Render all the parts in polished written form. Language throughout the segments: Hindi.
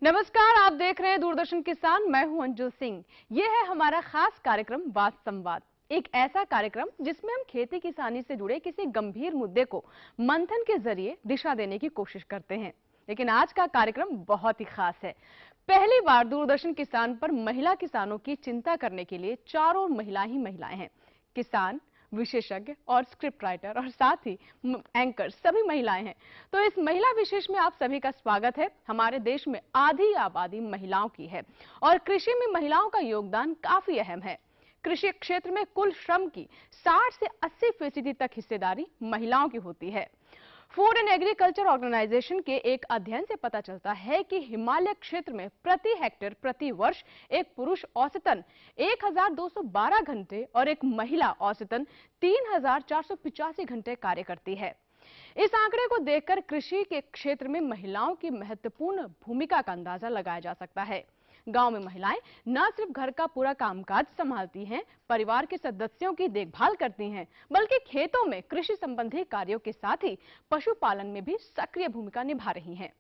नमस्कार, आप देख रहे हैं दूरदर्शन किसान। मैं हूं अंजू सिंह। ये है हमारा खास कार्यक्रम वाद संवाद, एक ऐसा कार्यक्रम जिसमें हम खेती किसानी से जुड़े किसी गंभीर मुद्दे को मंथन के जरिए दिशा देने की कोशिश करते हैं। लेकिन आज का कार्यक्रम बहुत ही खास है। पहली बार दूरदर्शन किसान पर महिला किसानों की चिंता करने के लिए चारों महिलाएं हैं। किसान, विशेषज्ञ और स्क्रिप्ट राइटर और साथ ही एंकर सभी महिलाएं हैं। तो इस महिला विशेष में आप सभी का स्वागत है। हमारे देश में आधी आबादी महिलाओं की है और कृषि में महिलाओं का योगदान काफी अहम है। कृषि क्षेत्र में कुल श्रम की 60 से 80% तक हिस्सेदारी महिलाओं की होती है। फूड एंड एग्रीकल्चर ऑर्गेनाइजेशन के एक अध्ययन से पता चलता है कि हिमालय क्षेत्र में प्रति हेक्टेयर प्रति वर्ष एक पुरुष औसतन 1212 घंटे और एक महिला औसतन 3485 घंटे कार्य करती है। इस आंकड़े को देखकर कृषि के क्षेत्र में महिलाओं की महत्वपूर्ण भूमिका का अंदाजा लगाया जा सकता है। गांव में महिलाएं न सिर्फ घर का पूरा कामकाज संभालती हैं, परिवार के सदस्यों की देखभाल करती हैं, बल्कि खेतों में कृषि संबंधी कार्यों के साथ ही पशुपालन में भी सक्रिय भूमिका निभा रही हैं।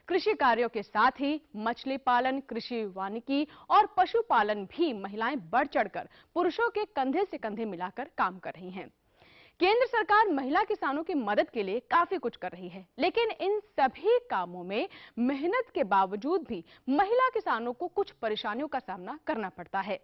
कृषि कार्यों के साथ ही मछली पालन, कृषि वानिकी और पशुपालन भी महिलाएं बढ़ चढ़कर पुरुषों के कंधे से कंधे मिलाकर काम कर रही हैं। केंद्र सरकार महिला किसानों की मदद के लिए काफी कुछ कर रही है, लेकिन इन सभी कामों में मेहनत के बावजूद भी महिला किसानों को कुछ परेशानियों का सामना करना पड़ता है।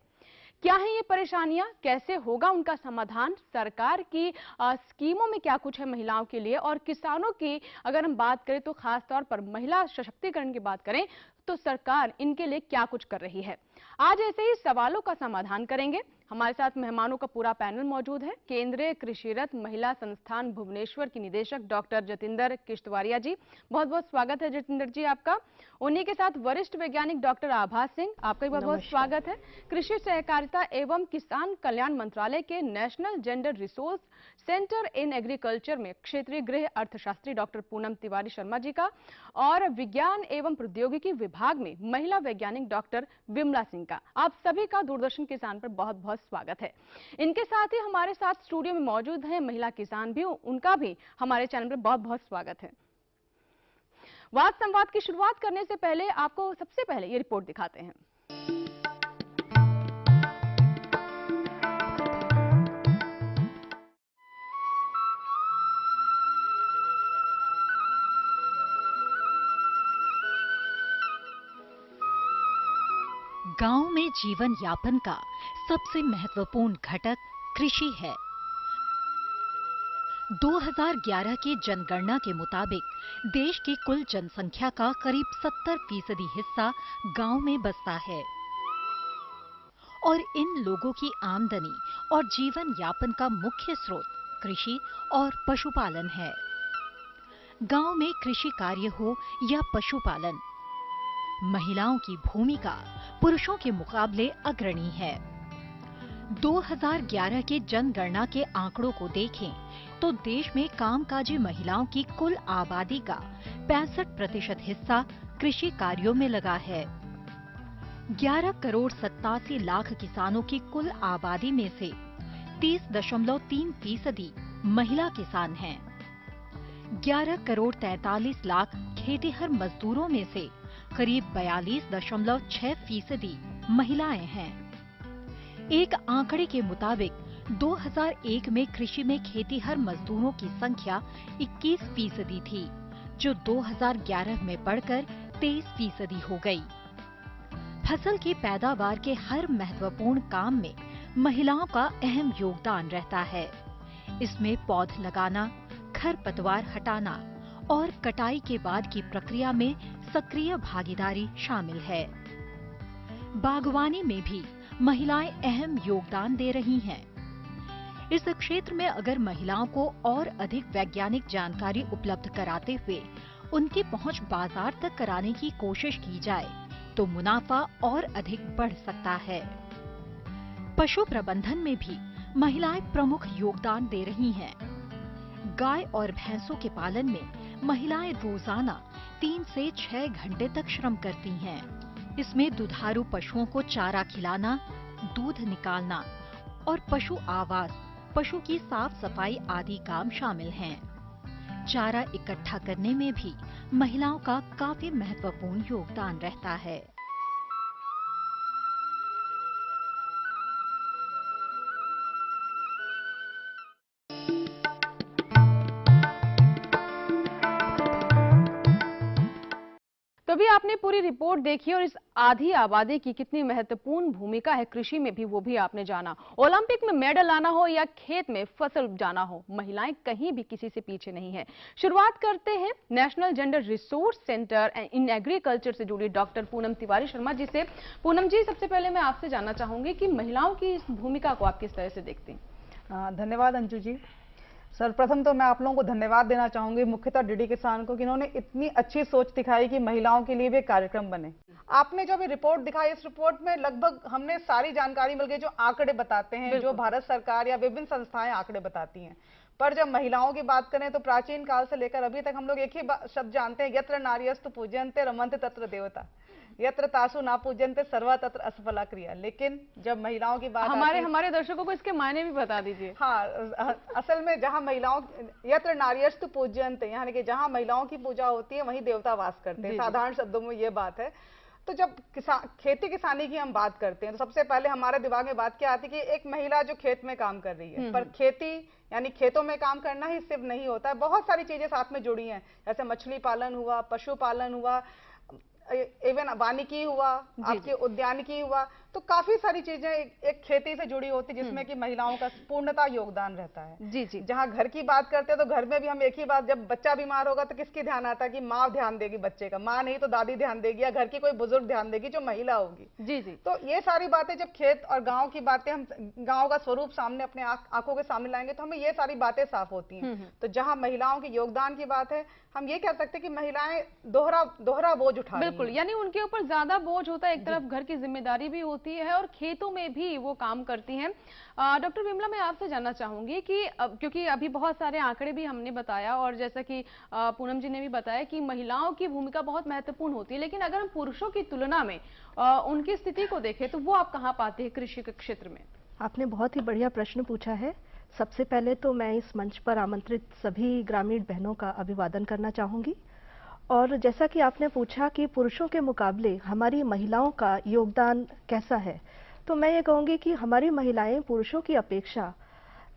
क्या है ये परेशानियां, कैसे होगा उनका समाधान, सरकार की स्कीमों में क्या कुछ है महिलाओं के लिए, और किसानों की अगर हम बात करें तो खास तौर पर महिला सशक्तिकरण की बात करें तो सरकार इनके लिए क्या कुछ कर रही है। आज ऐसे ही सवालों का समाधान करेंगे। हमारे साथ मेहमानों का पूरा पैनल मौजूद है। केंद्रीय कृषिरत महिला संस्थान भुवनेश्वर की निदेशक डॉक्टर जतिंदर किश्तवारिया जी, बहुत बहुत स्वागत है जतिंदर जी आपका। उन्हीं के साथ वरिष्ठ वैज्ञानिक डॉक्टर आभा सिंह, आपका भी बहुत बहुत स्वागत है। कृषि सहकारिता एवं किसान कल्याण मंत्रालय के national gender resource centre in agriculture में क्षेत्रीय गृह अर्थशास्त्री डॉक्टर पूनम तिवारी शर्मा जी का, और विज्ञान एवं प्रौद्योगिकी विभाग में महिला वैज्ञानिक डॉक्टर विमला सिंह का। आप सभी का दूरदर्शन किसान पर बहुत बहुत स्वागत है। इनके साथ ही हमारे साथ स्टूडियो में मौजूद हैं महिला किसान भी, उनका भी हमारे चैनल पर बहुत बहुत स्वागत है। वाद संवाद की शुरुआत करने से पहले आपको सबसे पहले ये रिपोर्ट दिखाते हैं। गांव में जीवन यापन का सबसे महत्वपूर्ण घटक कृषि है। 2011 की जनगणना के मुताबिक देश की कुल जनसंख्या का करीब 70% हिस्सा गांव में बसता है और इन लोगों की आमदनी और जीवन यापन का मुख्य स्रोत कृषि और पशुपालन है। गांव में कृषि कार्य हो या पशुपालन, महिलाओं की भूमिका पुरुषों के मुकाबले अग्रणी है। 2011 के जनगणना के आंकड़ों को देखें तो देश में कामकाजी महिलाओं की कुल आबादी का 65% हिस्सा कृषि कार्यों में लगा है। 11 करोड़ 87 लाख किसानों की कुल आबादी में से 30.3% महिला किसान हैं। 11 करोड़ 43 लाख खेतिहर मजदूरों में से करीब 42.6% महिलाएं हैं। एक आंकड़े के मुताबिक 2001 में कृषि में खेतिहर मजदूरों की संख्या 21% थी, जो 2011 में बढ़कर 23% हो गई। फसल की पैदावार के हर महत्वपूर्ण काम में महिलाओं का अहम योगदान रहता है। इसमें पौध लगाना, खरपतवार हटाना और कटाई के बाद की प्रक्रिया में सक्रिय भागीदारी शामिल है। बागवानी में भी महिलाएं अहम योगदान दे रही हैं। इस क्षेत्र में अगर महिलाओं को और अधिक वैज्ञानिक जानकारी उपलब्ध कराते हुए उनकी पहुंच बाजार तक कराने की कोशिश की जाए तो मुनाफा और अधिक बढ़ सकता है। पशु प्रबंधन में भी महिलाएं प्रमुख योगदान दे रही हैं। गाय और भैंसों के पालन में महिलाएं रोजाना 3 से 6 घंटे तक श्रम करती हैं। इसमें दुधारू पशुओं को चारा खिलाना, दूध निकालना और पशु आवास, पशु की साफ सफाई आदि काम शामिल हैं। चारा इकट्ठा करने में भी महिलाओं का काफी महत्वपूर्ण योगदान रहता है। तो अभी आपने पूरी रिपोर्ट देखी और इस आधी आबादी की कितनी महत्वपूर्ण भूमिका है कृषि में भी, वो भी आपने जाना। ओलंपिक में मेडल लाना हो या खेत में फसल उपजाना हो, महिलाएं कहीं भी किसी से पीछे नहीं है। शुरुआत करते हैं national gender resource centre in agriculture से जुड़ी डॉक्टर पूनम तिवारी शर्मा जी से। पूनम जी, सबसे पहले मैं आपसे जानना चाहूंगी कि महिलाओं की इस भूमिका को आप किस तरह से देखते हैं? धन्यवाद अंजू जी। सर्वप्रथम तो मैं आप लोगों को धन्यवाद देना चाहूंगी, मुख्यतः डीडी किसान को, कि इन्होंने इतनी अच्छी सोच दिखाई कि महिलाओं के लिए भी एक कार्यक्रम बने। आपने जो भी रिपोर्ट दिखाई, इस रिपोर्ट में लगभग हमने सारी जानकारी मिल गई जो आंकड़े बताते हैं, जो भारत सरकार या विभिन्न संस्थाएं आंकड़े बताती हैं। पर जब महिलाओं की बात करें तो प्राचीन काल से लेकर अभी तक हम लोग एक ही शब्द जानते हैं, यत्र नार्यस्तु पूज्यन्ते रमन्ते तत्र देवता, यत्र तासु ना पूज्यन्ते सर्वा तत्र असफला क्रिया। लेकिन जब महिलाओं की बात हमारे दर्शकों को इसके मायने भी बता दीजिए। हाँ, असल में जहाँ महिलाओं, यत्र नार्यस्तु पूज्यन्ते, यानी कि जहाँ महिलाओं की पूजा होती है वहीं देवता वास करते हैं, साधारण शब्दों में ये बात है। तो जब खेती किसानी की हम बात करते हैं तो सबसे पहले हमारे दिमाग में बात क्या आती है कि एक महिला जो खेत में काम कर रही है। पर खेती यानी खेतों में काम करना ही सिर्फ नहीं होता है, बहुत सारी चीजें साथ में जुड़ी हैं, जैसे मछली पालन हुआ, पशुपालन हुआ, इवन वानिकी हुआ, आपके उद्यानिकी हुआ। तो काफी सारी चीजें एक खेती से जुड़ी होती है जिसमें कि महिलाओं का पूर्णता योगदान रहता है। जी जी। जहाँ घर की बात करते हैं तो घर में भी हम एक ही बात, जब बच्चा बीमार होगा तो किसकी ध्यान आता है कि माँ ध्यान देगी बच्चे का, माँ नहीं तो दादी ध्यान देगी या घर की कोई बुजुर्ग ध्यान देगी जो महिला होगी। जी जी। तो ये सारी बातें, जब खेत और गाँव की बातें, हम गाँव का स्वरूप सामने अपने आंखों के सामने लाएंगे तो हमें ये सारी बातें साफ होती हैं। तो जहाँ महिलाओं के योगदान की बात है, हम ये कह सकते हैं कि महिलाएं दोहरा बोझ उठा रही हैं। बिल्कुल, यानी उनके ऊपर ज्यादा बोझ होता है, एक तरफ घर की जिम्मेदारी भी होती है और खेतों में भी वो काम करती हैं। डॉक्टर विमला, मैं आपसे जानना चाहूंगी कि क्योंकि अभी बहुत सारे आंकड़े भी हमने बताया और जैसा कि पूनम जी ने भी बताया कि महिलाओं की भूमिका बहुत महत्वपूर्ण होती है, लेकिन अगर हम पुरुषों की तुलना में उनकी स्थिति को देखें तो वो आप कहाँ पाते हैं कृषि के क्षेत्र में? आपने बहुत ही बढ़िया प्रश्न पूछा है। सबसे पहले तो मैं इस मंच पर आमंत्रित सभी ग्रामीण बहनों का अभिवादन करना चाहूंगी। और जैसा कि आपने पूछा कि पुरुषों के मुकाबले हमारी महिलाओं का योगदान कैसा है, तो मैं ये कहूंगी कि हमारी महिलाएं पुरुषों की अपेक्षा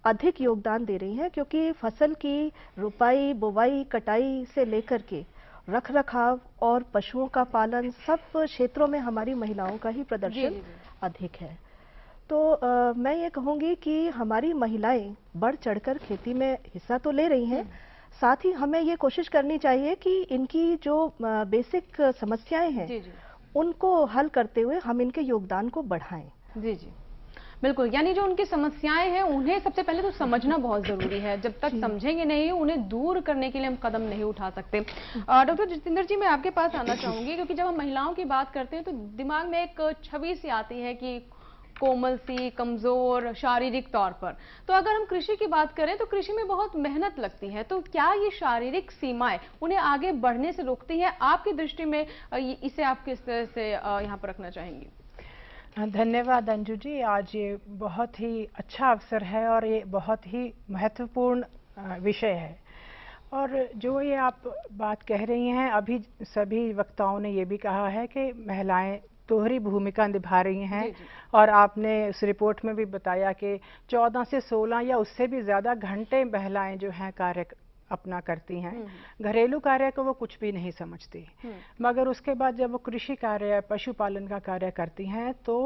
अधिक योगदान दे रही हैं, क्योंकि फसल की रुपाई, बुवाई, कटाई से लेकर के रख रखाव और पशुओं का पालन, सब क्षेत्रों में हमारी महिलाओं का ही प्रदर्शन अधिक है। तो मैं ये कहूंगी कि हमारी महिलाएं बढ़ चढ़कर खेती में हिस्सा तो ले रही हैं, साथ ही हमें ये कोशिश करनी चाहिए कि इनकी जो बेसिक समस्याएं हैं उनको हल करते हुए हम इनके योगदान को बढ़ाएं। जी जी, बिल्कुल। यानी जो उनकी समस्याएं हैं उन्हें सबसे पहले तो समझना बहुत जरूरी है, जब तक समझेंगे नहीं उन्हें दूर करने के लिए हम कदम नहीं उठा सकते। डॉक्टर जितेंद्र जी, मैं आपके पास आना चाहूंगी, क्योंकि जब हम महिलाओं की बात करते हैं तो दिमाग में एक छवि सी आती है कि कोमल सी, कमजोर शारीरिक तौर पर। तो अगर हम कृषि की बात करें तो कृषि में बहुत मेहनत लगती है, तो क्या ये शारीरिक सीमाएं उन्हें आगे बढ़ने से रोकती हैं? आपकी दृष्टि में इसे आप किस तरह से यहाँ पर रखना चाहेंगी? धन्यवाद अंजू जी। आज ये बहुत ही अच्छा अवसर है और ये बहुत ही महत्वपूर्ण विषय है। और जो ये आप बात कह रही हैं, अभी सभी वक्ताओं ने ये भी कहा है कि महिलाएं दोहरी भूमिका निभा रही हैं। जी जी। और आपने उस रिपोर्ट में भी बताया कि 14 से 16 या उससे भी ज़्यादा घंटे महिलाएं जो हैं कार्य अपना करती हैं। घरेलू कार्य को वो कुछ भी नहीं समझती, मगर उसके बाद जब वो कृषि कार्य, पशुपालन का कार्य करती हैं तो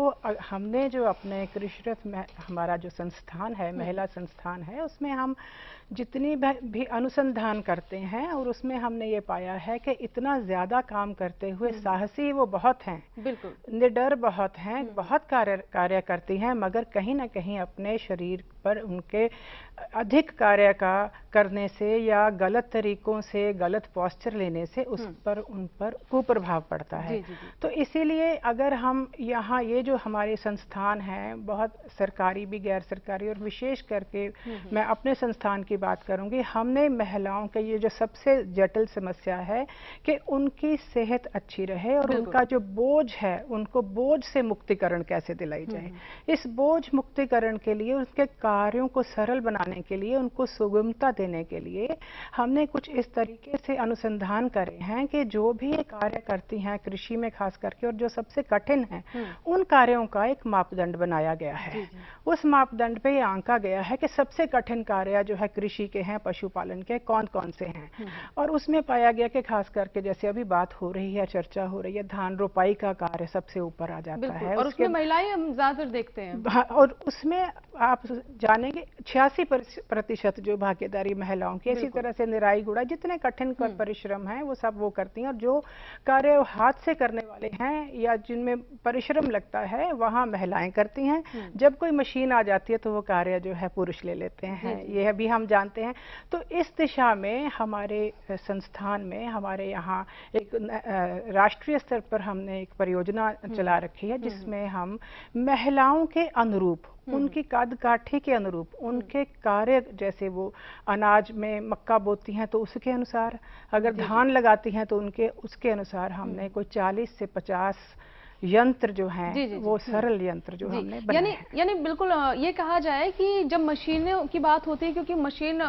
हमने जो अपने कृषि रथ में हमारा जो संस्थान है, महिला संस्थान है, उसमें हम जितनी भी अनुसंधान करते हैं और उसमें हमने ये पाया है कि इतना ज़्यादा काम करते हुए साहसी वो बहुत हैं, बिल्कुल निडर बहुत हैं, बहुत कार्य करती हैं, मगर कहीं ना कहीं अपने शरीर पर उनके अधिक कार्य का करने से या गलत तरीकों से, गलत पोस्चर लेने से उन पर कुप्रभाव पड़ता है। तो इसीलिए अगर हम यहाँ ये जो हमारे संस्थान हैं, बहुत सरकारी भी, गैर सरकारी, और विशेष करके मैं अपने संस्थान की बात करूंगी, हमने महिलाओं के ये जो सबसे जटिल समस्या है कि उनकी सेहत अच्छी रहे और उनका जो बोझ है, उनको बोझ से मुक्तिकरण कैसे दिलाई जाए। इस बोझ मुक्तिकरण के लिए उनके कार्यों को सरल बनाने के लिए, उनको सुगमता देने के लिए हमने कुछ इस तरीके से अनुसंधान करे हैं कि जो भी ये कार्य करती हैं कृषि में खास करके, और जो सबसे कठिन है उन कार्यों का एक मापदंड बनाया गया है। उस मापदंड पे ये आंका गया है कि सबसे कठिन कार्य जो है कृषि के हैं, पशुपालन के, कौन कौन से हैं। और उसमें पाया गया कि खास करके जैसे अभी बात हो रही है, चर्चा हो रही है, धान रोपाई का कार्य सबसे ऊपर आ जाता है। और उसमें महिलाएं हम ज्यादातर देखते हैं। और उसमें आप जानेंगे 86% जो भागीदारी महिलाओं की। इसी तरह से निराई गुड़ाई, जितने कठिन परिश्रम हैं वो सब वो करती हैं। और जो कार्य हाथ से करने वाले हैं या जिनमें परिश्रम लगता है वहाँ महिलाएं करती हैं। जब कोई मशीन आ जाती है तो वो कार्य जो है पुरुष ले लेते हैं, ये भी हम जानते हैं। तो इस दिशा में हमारे संस्थान में, हमारे यहाँ एक राष्ट्रीय स्तर पर हमने एक परियोजना चला रखी है जिसमें हम महिलाओं के अनुरूप, उनकी कद काठी के अनुरूप, उनके कार्य, जैसे वो अनाज में मक्का बोती हैं तो उसके अनुसार, अगर धान लगाती हैं तो उनके उसके अनुसार हमने कोई 40 से 50 यंत्र जो हैं वो सरल यंत्र जो हमने बनाए हैं। यानी बिल्कुल ये कहा जाए कि जब मशीनों की बात होती है, क्योंकि मशीन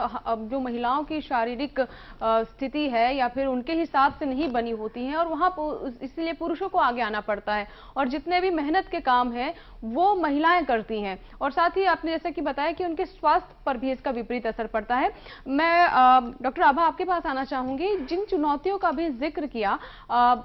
जो महिलाओं की शारीरिक स्थिति है या फिर उनके हिसाब से नहीं बनी होती हैं, और वहाँ इसलिए पुरुषों को आगे आना पड़ता है, और जितने भी मेहनत के काम हैं वो महिलाएं करती हैं। और साथ ही आपने जैसा कि बताया कि उनके स्वास्थ्य पर भी इसका विपरीत असर पड़ता है। मैं डॉक्टर आभा आपके पास आना चाहूंगी। जिन चुनौतियों का भी जिक्र किया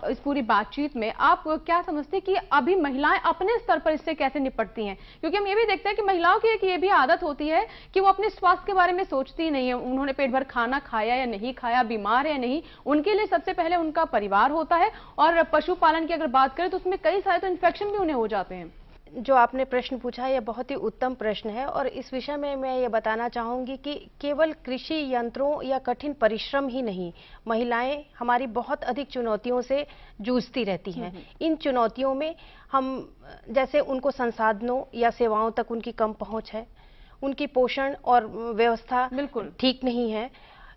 इस पूरी बातचीत में, आप क्या समझते कि अभी महिलाएं अपने स्तर पर इससे कैसे निपटती हैं? क्योंकि हम ये भी देखते हैं कि महिलाओं की एक ये भी आदत होती है कि वो अपने स्वास्थ्य के बारे में सोचती ही नहीं है। उन्होंने पेट भर खाना खाया या नहीं खाया, बीमार है या नहीं, उनके लिए सबसे पहले उनका परिवार होता है। और पशुपालन की अगर बात करें तो उसमें कई सारे तो इन्फेक्शन भी उन्हें हो जाते हैं। जो आपने प्रश्न पूछा है, यह बहुत ही उत्तम प्रश्न है। और इस विषय में मैं ये बताना चाहूँगी कि केवल कृषि यंत्रों या कठिन परिश्रम ही नहीं, महिलाएं हमारी बहुत अधिक चुनौतियों से जूझती रहती हैं। इन चुनौतियों में हम जैसे उनको संसाधनों या सेवाओं तक उनकी कम पहुँच है, उनकी पोषण और व्यवस्था बिल्कुल ठीक नहीं है,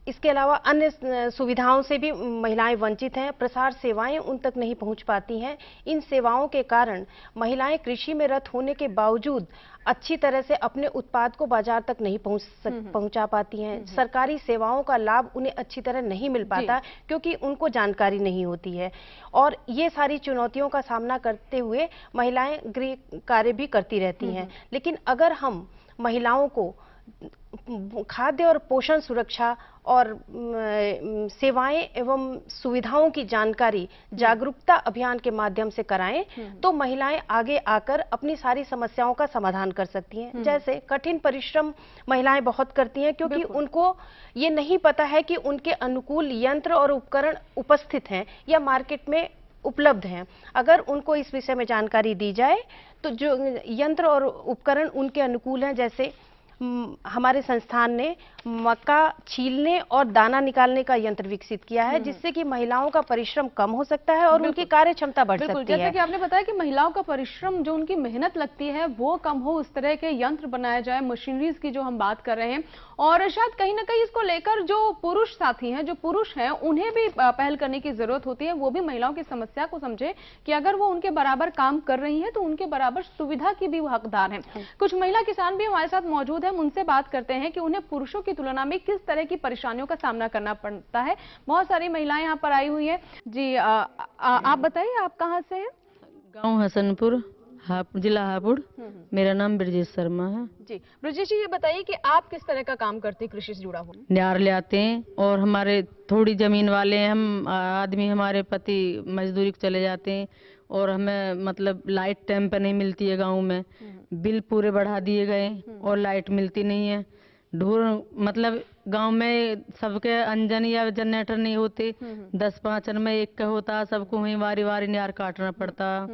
इसके अलावा अन्य सुविधाओं से भी महिलाएं वंचित हैं, प्रसार सेवाएं उन तक नहीं पहुंच पाती हैं। इन सेवाओं के कारण महिलाएं कृषि में रत होने के बावजूद अच्छी तरह से अपने उत्पाद को बाजार तक नहीं पहुंचा पाती हैं। सरकारी सेवाओं का लाभ उन्हें अच्छी तरह नहीं मिल पाता क्योंकि उनको जानकारी नहीं होती है। और ये सारी चुनौतियों का सामना करते हुए महिलाएं गृह कार्य भी करती रहती हैं। लेकिन अगर हम महिलाओं को खाद्य और पोषण सुरक्षा और सेवाएं एवं सुविधाओं की जानकारी जागरूकता अभियान के माध्यम से कराएं तो महिलाएं आगे आकर अपनी सारी समस्याओं का समाधान कर सकती हैं। जैसे कठिन परिश्रम महिलाएं बहुत करती हैं क्योंकि उनको ये नहीं पता है कि उनके अनुकूल यंत्र और उपकरण उपस्थित हैं या मार्केट में उपलब्ध हैं। अगर उनको इस विषय में जानकारी दी जाए तो जो यंत्र और उपकरण उनके अनुकूल हैं, जैसे हमारे संस्थान ने मक्का छीलने और दाना निकालने का यंत्र विकसित किया है जिससे कि महिलाओं का परिश्रम कम हो सकता है और उनकी कार्य क्षमता बढ़ सकती है। जैसा कि आपने बताया कि महिलाओं का परिश्रम, जो उनकी मेहनत लगती है वो कम हो, उस तरह के यंत्र बनाए जाए, मशीनरीज की जो हम बात कर रहे हैं। और शायद कहीं ना कहीं इसको लेकर जो पुरुष साथी हैं, जो पुरुष हैं, उन्हें भी पहल करने की जरूरत होती है। वो भी महिलाओं की समस्या को समझे कि अगर वो उनके बराबर काम कर रही हैं तो उनके बराबर सुविधा की भी वो हकदार हैं। कुछ महिला किसान भी हमारे साथ मौजूद है, उनसे बात करते हैं कि उन्हें पुरुषों की तुलना में किस तरह की परेशानियों का सामना करना पड़ता है। बहुत सारी महिलाएं यहाँ पर आई हुई हैं। जी आप बताइए, आप कहाँ से हैं? गांव हसनपुर, जिला हापुड़। मेरा नाम ब्रजेश शर्मा है। जी ब्रजेश जी, ये बताइए कि आप किस तरह का काम करते हैं कृषि से जुड़ा हुआ? न्यार ले आते हैं और हमारे थोड़ी जमीन वाले हैं, हम आदमी, हमारे पति मजदूरी को चले जाते हैं और हमें मतलब लाइट टाइम पर नहीं मिलती है। गांव में बिल पूरे बढ़ा दिए गए और लाइट मिलती नहीं है। ढूर मतलब गांव में सबके अंजन या जनरेटर नहीं होते, 10-5 में एक का होता, सबको वहीं वारी वारी न्यार काटना पड़ता,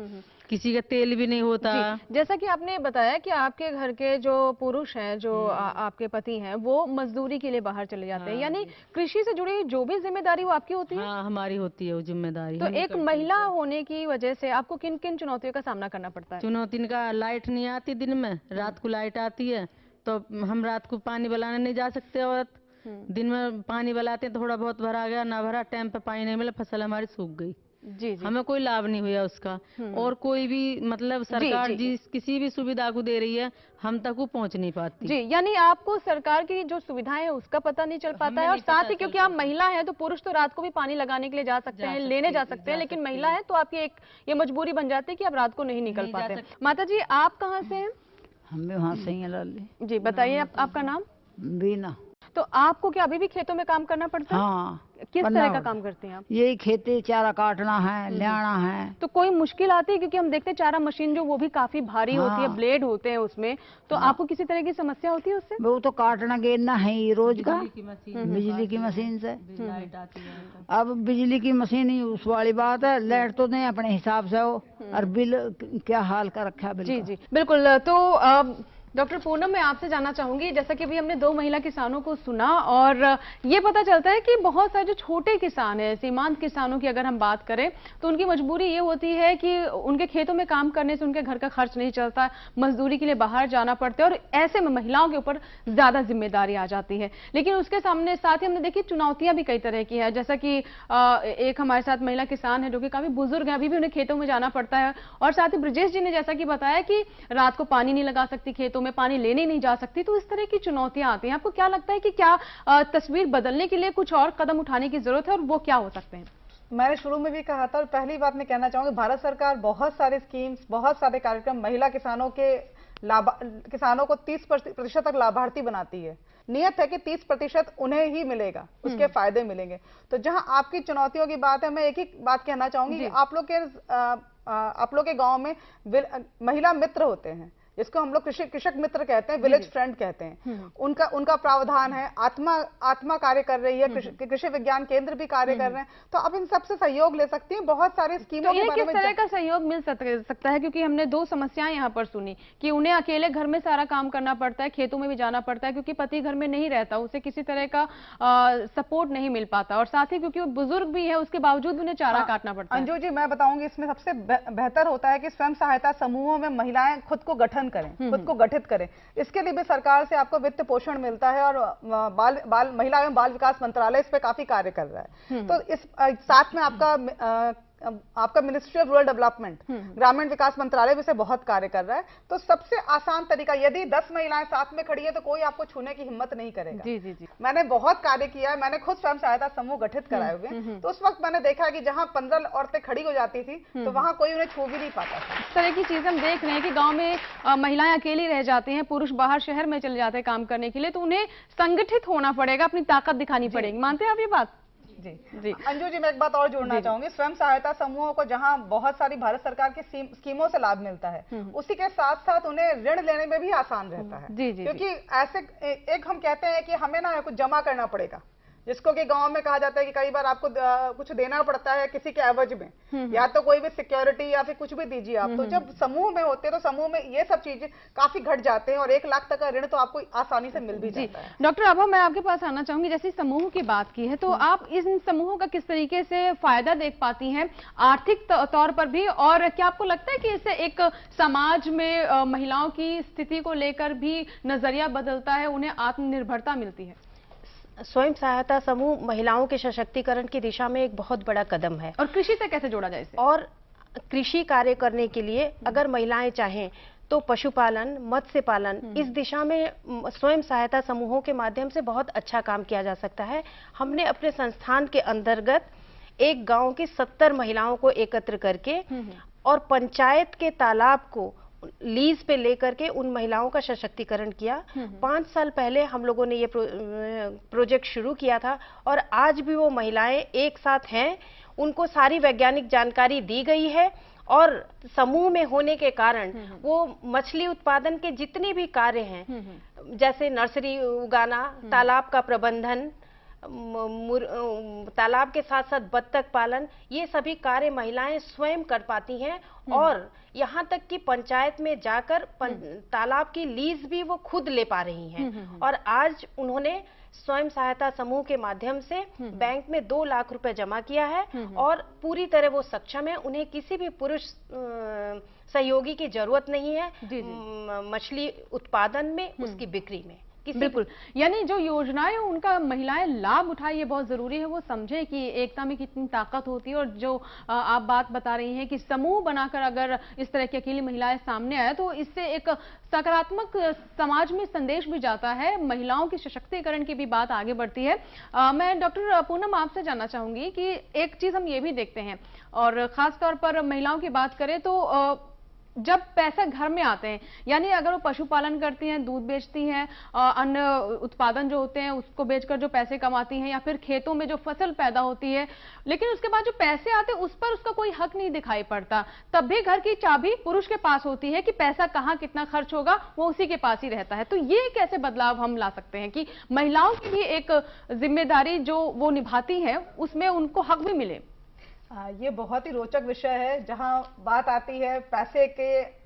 किसी का तेल भी नहीं होता। जैसा कि आपने बताया कि आपके घर के जो पुरुष हैं, जो आपके पति हैं, वो मजदूरी के लिए बाहर चले जाते हैं, यानी कृषि से जुड़ी जो भी जिम्मेदारी वो आपकी होती है? हाँ, हमारी होती है वो जिम्मेदारी। तो एक महिला होने की वजह से आपको किन किन चुनौतियों का सामना करना पड़ता है? चुनौती का, लाइट नहीं आती दिन में, रात को लाइट आती है तो हम रात को पानी बलाने नहीं जा सकते। औरत दिन में पानी बलाते, थोड़ा बहुत भरा गया, ना भरा, टाइम पे पानी नहीं मिला, फसल हमारी सूख गई। जी जी। हमें कोई लाभ नहीं हुआ उसका। और कोई भी मतलब सरकार जिस किसी भी सुविधा को दे रही है हम तक वो पहुंच नहीं पाती। जी, यानी आपको सरकार की जो सुविधाएं हैं उसका पता नहीं चल पाता है, और साथ ही क्योंकि आप महिला हैं तो पुरुष तो रात को भी पानी लगाने के लिए जा सकते हैं, लेने जा सकते हैं, लेकिन महिला है तो आपकी एक ये मजबूरी बन जाती है कि आप रात को नहीं निकल पाते। माता जी आप कहाँ से हैं? हम भी वहाँ से ही हैं लाली। जी बताइए, आपका नाम? बीना। तो आपको क्या अभी भी खेतों में काम करना पड़ता है? हाँ। किस तरह का काम करते हैं आप? यही खेती चारा काटना है, लाना है। तो कोई मुश्किल आती है, क्योंकि हम देखते हैं चारा मशीन जो वो भी काफी भारी होती है, ब्लेड होते हैं उसमें, तो आपको किसी तरह की समस्या होती है उससे? वो तो काटना गेरना है ही रोज का, बिजली की मशीन से। अब बिजली की मशीन ही उस वाली बात है, लाइट तो नहीं अपने हिसाब से हो, और बिल क्या हाल का रखा है बिल। जी जी बिल्कुल। तो डॉक्टर पूनम मैं आपसे जानना चाहूंगी, जैसा कि अभी हमने 2 महिला किसानों को सुना और ये पता चलता है कि बहुत सारे जो छोटे किसान हैं, सीमांत किसानों की अगर हम बात करें तो उनकी मजबूरी ये होती है कि उनके खेतों में काम करने से उनके घर का खर्च नहीं चलता, मजदूरी के लिए बाहर जाना पड़ता है और ऐसे में महिलाओं के ऊपर ज्यादा जिम्मेदारी आ जाती है। लेकिन उसके सामने साथ ही हमने देखी चुनौतियां भी कई तरह की है, जैसा कि एक हमारे साथ महिला किसान है जो कि काफी बुजुर्ग है, अभी भी उन्हें खेतों में जाना पड़ता है, और साथ ही ब्रजेश जी ने जैसा कि बताया कि रात को पानी नहीं लगा सकती, खेतों में पानी लेने नहीं जा सकती, तो इस तरह की चुनौतियां आती हैं। आपको क्या लगता है कि क्या तस्वीर बदलने के लिए कुछ और कदम उठाने की जरूरत है, और वो क्या हो सकते हैं? मैंने शुरू में भी कहा था और पहली बात मैं कहना चाहूंगी, भारत सरकार बहुत सारे स्कीम्स, बहुत सारे कार्यक्रम महिला किसानों को 30% तक लाभार्थी बनाती है। नियत है कि 30% उन्हें ही मिलेगा, उसके फायदे मिलेंगे। तो जहां आपकी चुनौतियों की बात है, मैं एक ही बात कहना चाहूंगी कि आप लोग के गांव में महिला मित्र होते हैं, इसको हम लोग कृषक मित्र कहते हैं, विलेज फ्रेंड कहते हैं। उनका प्रावधान है, आत्मा कार्य कर रही है, कृषि विज्ञान केंद्र भी कार्य कर रहे हैं, तो आप इन सबसे सहयोग ले सकती हैं। बहुत सारे स्कीमों के बारे में किस तरह का सहयोग मिल सकता है? क्योंकि हमने 2 समस्याएं यहाँ पर सुनी कि उन्हें अकेले घर में सारा काम करना पड़ता है, खेतों में भी जाना पड़ता है क्योंकि पति घर में नहीं रहता, उसे किसी तरह का सपोर्ट नहीं मिल पाता, और साथ ही क्योंकि वो बुजुर्ग भी है उसके बावजूद उन्हें चारा काटना पड़ता है। अंजू जी मैं बताऊंगी, इसमें सबसे बेहतर होता है कि स्वयं सहायता समूहों में महिलाएं खुद को खुद को गठित करें। इसके लिए भी सरकार से आपको वित्त पोषण मिलता है, और महिला एवं बाल विकास मंत्रालय इस पे काफी कार्य कर रहा है। तो इस साथ में आपका मिनिस्ट्री ऑफ रूरल डेवलपमेंट, ग्रामीण विकास मंत्रालय भी इसे बहुत कार्य कर रहा है। तो सबसे आसान तरीका, यदि 10 महिलाएं साथ में खड़ी है तो कोई आपको छूने की हिम्मत नहीं करेगा। जी जी जी। मैंने बहुत कार्य किया है, मैंने खुद स्वयं सहायता समूह गठित कराए हुए हैं, तो उस वक्त मैंने देखा है कि जहां 15 औरतें खड़ी हो जाती थी तो वहां कोई उन्हें छू भी नहीं पाता था। इस तरह की चीजें हम देख रहे हैं कि गांव में महिलाएं अकेली रह जाती हैं, पुरुष बाहर शहर में चले जाते हैं काम करने के लिए, तो उन्हें संगठित होना पड़ेगा, अपनी ताकत दिखानी पड़ेगी। मानते हैं आप ये बात? जी जी। अंजू जी मैं एक बात और जोड़ना चाहूंगी, स्वयं सहायता समूहों को जहां बहुत सारी भारत सरकार की स्कीमों से लाभ मिलता है, उसी के साथ साथ उन्हें ऋण लेने में भी आसान रहता है। जी जी। क्योंकि ऐसे एक हम कहते हैं कि हमें ना कुछ जमा करना पड़ेगा, जिसको कि गांव में कहा जाता है कि कई बार आपको कुछ देना पड़ता है किसी के एवज में, या तो कोई भी सिक्योरिटी या फिर कुछ भी दीजिए आप। तो जब समूह में होते हैं तो समूह में ये सब चीजें काफी घट जाते हैं, और 1 लाख तक का ऋण तो आपको आसानी से मिल भी जाता है। डॉक्टर अब मैं आपके पास आना चाहूंगी, जैसे समूह की बात की है तो आप इन समूहों का किस तरीके से फायदा देख पाती हैं आर्थिक तौर पर भी, और क्या आपको लगता है कि इससे एक समाज में महिलाओं की स्थिति को लेकर भी नजरिया बदलता है, उन्हें आत्मनिर्भरता मिलती है? स्वयं सहायता समूह महिलाओं के सशक्तिकरण की दिशा में एक बहुत बड़ा कदम है। और कृषि से कैसे जोड़ा जाए इसे? और कृषि कार्य करने के लिए अगर महिलाएं चाहें तो पशुपालन, मत्स्य पालन, इस दिशा में स्वयं सहायता समूहों के माध्यम से बहुत अच्छा काम किया जा सकता है। हमने अपने संस्थान के अंतर्गत एक गांव की 70 महिलाओं को एकत्र करके और पंचायत के तालाब को लीज पे लेकर के उन महिलाओं का सशक्तिकरण किया। 5 साल पहले हम लोगों ने ये प्रोजेक्ट शुरू किया था, और आज भी वो महिलाएं एक साथ हैं, उनको सारी वैज्ञानिक जानकारी दी गई है, और समूह में होने के कारण वो मछली उत्पादन के जितने भी कार्य हैं, जैसे नर्सरी उगाना, तालाब का प्रबंधन, तालाब के साथ साथ बत्तख पालन, ये सभी कार्य महिलाएं स्वयं कर पाती हैं। और यहाँ तक कि पंचायत में जाकर तालाब की लीज भी वो खुद ले पा रही हैं। और आज उन्होंने स्वयं सहायता समूह के माध्यम से बैंक में 2 लाख रुपए जमा किया है, और पूरी तरह वो सक्षम है, उन्हें किसी भी पुरुष सहयोगी की जरूरत नहीं है मछली उत्पादन में, उसकी बिक्री में बिल्कुल, यानी जो योजनाएं उनका महिलाएं लाभ उठाए, ये बहुत जरूरी है वो समझे कि एकता में कितनी ताकत होती है। और जो आप बात बता रही हैं कि समूह बनाकर अगर इस तरह की अकेली महिलाएं सामने आए तो इससे एक सकारात्मक समाज में संदेश भी जाता है, महिलाओं के सशक्तिकरण की भी बात आगे बढ़ती है। मैं डॉक्टर पूनम आपसे जानना चाहूंगी कि एक चीज हम ये भी देखते हैं और खास तौर पर महिलाओं की बात करें तो जब पैसे घर में आते हैं, यानी अगर वो पशुपालन करती हैं, दूध बेचती हैं, अन्न उत्पादन जो होते हैं उसको बेचकर जो पैसे कमाती हैं, या फिर खेतों में जो फसल पैदा होती है, लेकिन उसके बाद जो पैसे आते हैं उस पर उसका कोई हक नहीं दिखाई पड़ता। तब भी घर की चाबी पुरुष के पास होती है कि पैसा कहाँ कितना खर्च होगा वो उसी के पास ही रहता है। तो ये कैसे बदलाव हम ला सकते हैं कि महिलाओं की भी एक जिम्मेदारी जो वो निभाती है उसमें उनको हक भी मिले? ये बहुत ही रोचक विषय है, जहां बात आती है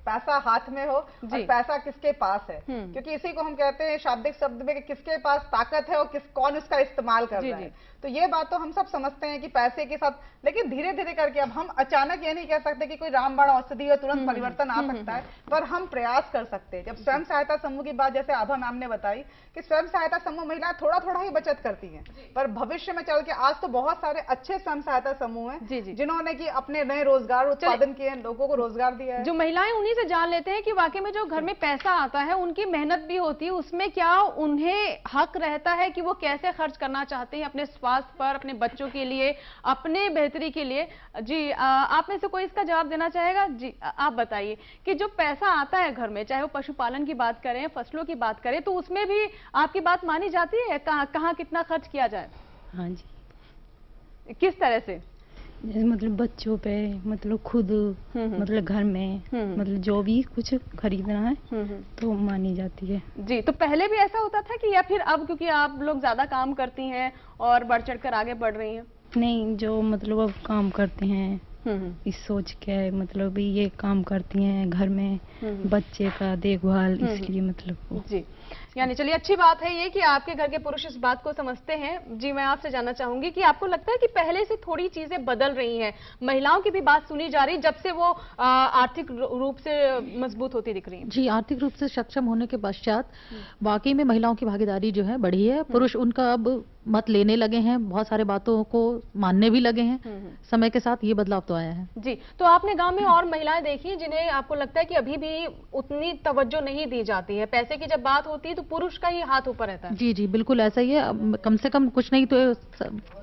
पैसा हाथ में हो और पैसा किसके पास है, क्योंकि इसी को हम कहते हैं शाब्दिक शब्द में कि किसके पास ताकत है और कौन उसका इस्तेमाल कर रहा है। तो ये बात तो हम सब समझते हैं कि पैसे के साथ, लेकिन धीरे धीरे करके अब हम अचानक ये नहीं कह सकते कि कोई रामबाण औषधि और तुरंत परिवर्तन आ सकता है, पर हम प्रयास कर सकते हैं। जब स्वयं सहायता समूह की बात जैसे आभा मैम ने बताई कि स्वयं सहायता समूह महिलाएं थोड़ा थोड़ा ही बचत करती हैं, पर भविष्य में चल के आज तो बहुत सारे अच्छे स्वयं सहायता समूह हैं जिन्होंने की अपने नए रोजगार उत्पादन किए, लोगों को रोजगार दिया है। जो महिलाएं उन्हीं से जान लेते हैं कि वाकई में जो घर में पैसा आता है उनकी मेहनत भी होती है, उसमें क्या उन्हें हक रहता है कि वो कैसे खर्च करना चाहते हैं अपने स्वास्थ्य पर, अपने बच्चों के लिए, अपने बेहतरी के लिए। जी आप में से कोई इसका जवाब देना चाहेगा? जी आप बताइए कि जो पैसा आता है घर में, चाहे वो पशुपालन की बात करें, फसलों की बात करें, तो उसमें भी आपकी बात मानी जाती है कहाँ कितना खर्च किया जाए? हाँ जी। किस तरह से? मतलब बच्चों पे, मतलब खुद, मतलब घर में, मतलब जो भी कुछ खरीदना है तो मानी जाती है। जी तो पहले भी ऐसा होता था कि, या फिर अब क्योंकि आप लोग ज्यादा काम करती हैं और बढ़ चढ़कर आगे बढ़ रही हैं? नहीं, जो मतलब अब काम करते हैं इस सोच के, मतलब ये काम करती हैं घर में बच्चे का देखभाल, इसलिए मतलब जी। यानी चलिए अच्छी बात है ये कि आपके घर के पुरुष इस बात को समझते हैं। जी मैं आपसे जानना चाहूंगी कि आपको लगता है कि पहले से थोड़ी चीजें बदल रही हैं, महिलाओं की भी बात सुनी जा रही जब से वो आर्थिक रूप से मजबूत होती दिख रही है? जी, आर्थिक रूप से सक्षम होने के पश्चात वाकई में महिलाओं की भागीदारी जो है बढ़ी है। पुरुष उनका अब मत लेने लगे हैं, बहुत सारे बातों को मानने भी लगे हैं। समय के साथ ये बदलाव तो आया है। जी तो आपने गांव में और महिलाएं देखी जिन्हें आपको लगता है कि अभी भी उतनी तवज्जो नहीं दी जाती है, पैसे की जब बात होती है तो पुरुष का ही हाथ ऊपर रहता है? जी जी बिल्कुल ऐसा ही है। कम से कम कुछ नहीं तो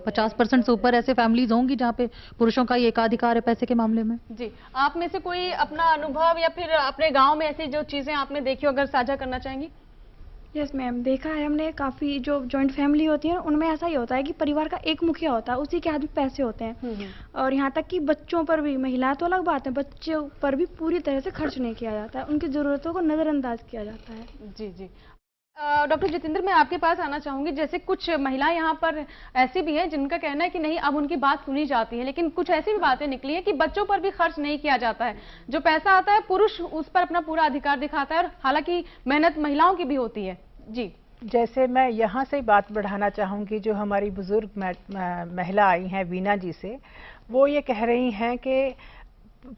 50% से ऊपर ऐसे फैमिलीज होंगी जहाँ पे पुरुषों का एकाधिकार है पैसे के मामले में। जी आप में से कोई अपना अनुभव या फिर अपने गांव में ऐसी जो चीजें आपने देखी अगर साझा करना चाहेंगी? यस मैम, देखा है हमने, काफ़ी जो जॉइंट फैमिली होती है उनमें ऐसा ही होता है कि परिवार का एक मुखिया होता है, उसी के हाथ में पैसे होते हैं। और यहाँ तक कि बच्चों पर भी, महिलाएं तो अलग बात है, बच्चों पर भी पूरी तरह से खर्च नहीं किया जाता है, उनकी ज़रूरतों को नज़रअंदाज किया जाता है। जी जी डॉक्टर जितेंद्र मैं आपके पास आना चाहूंगी। जैसे कुछ महिलाएं यहाँ पर ऐसी भी हैं जिनका कहना है कि नहीं अब उनकी बात सुनी जाती है, लेकिन कुछ ऐसी भी बातें निकली है कि बच्चों पर भी खर्च नहीं किया जाता है, जो पैसा आता है पुरुष उस पर अपना पूरा अधिकार दिखाता है, और हालांकि मेहनत महिलाओं की भी होती है। जी जैसे मैं यहाँ से बात बढ़ाना चाहूँगी, जो हमारी बुजुर्ग महिला आई हैं वीना जी से, वो ये कह रही हैं कि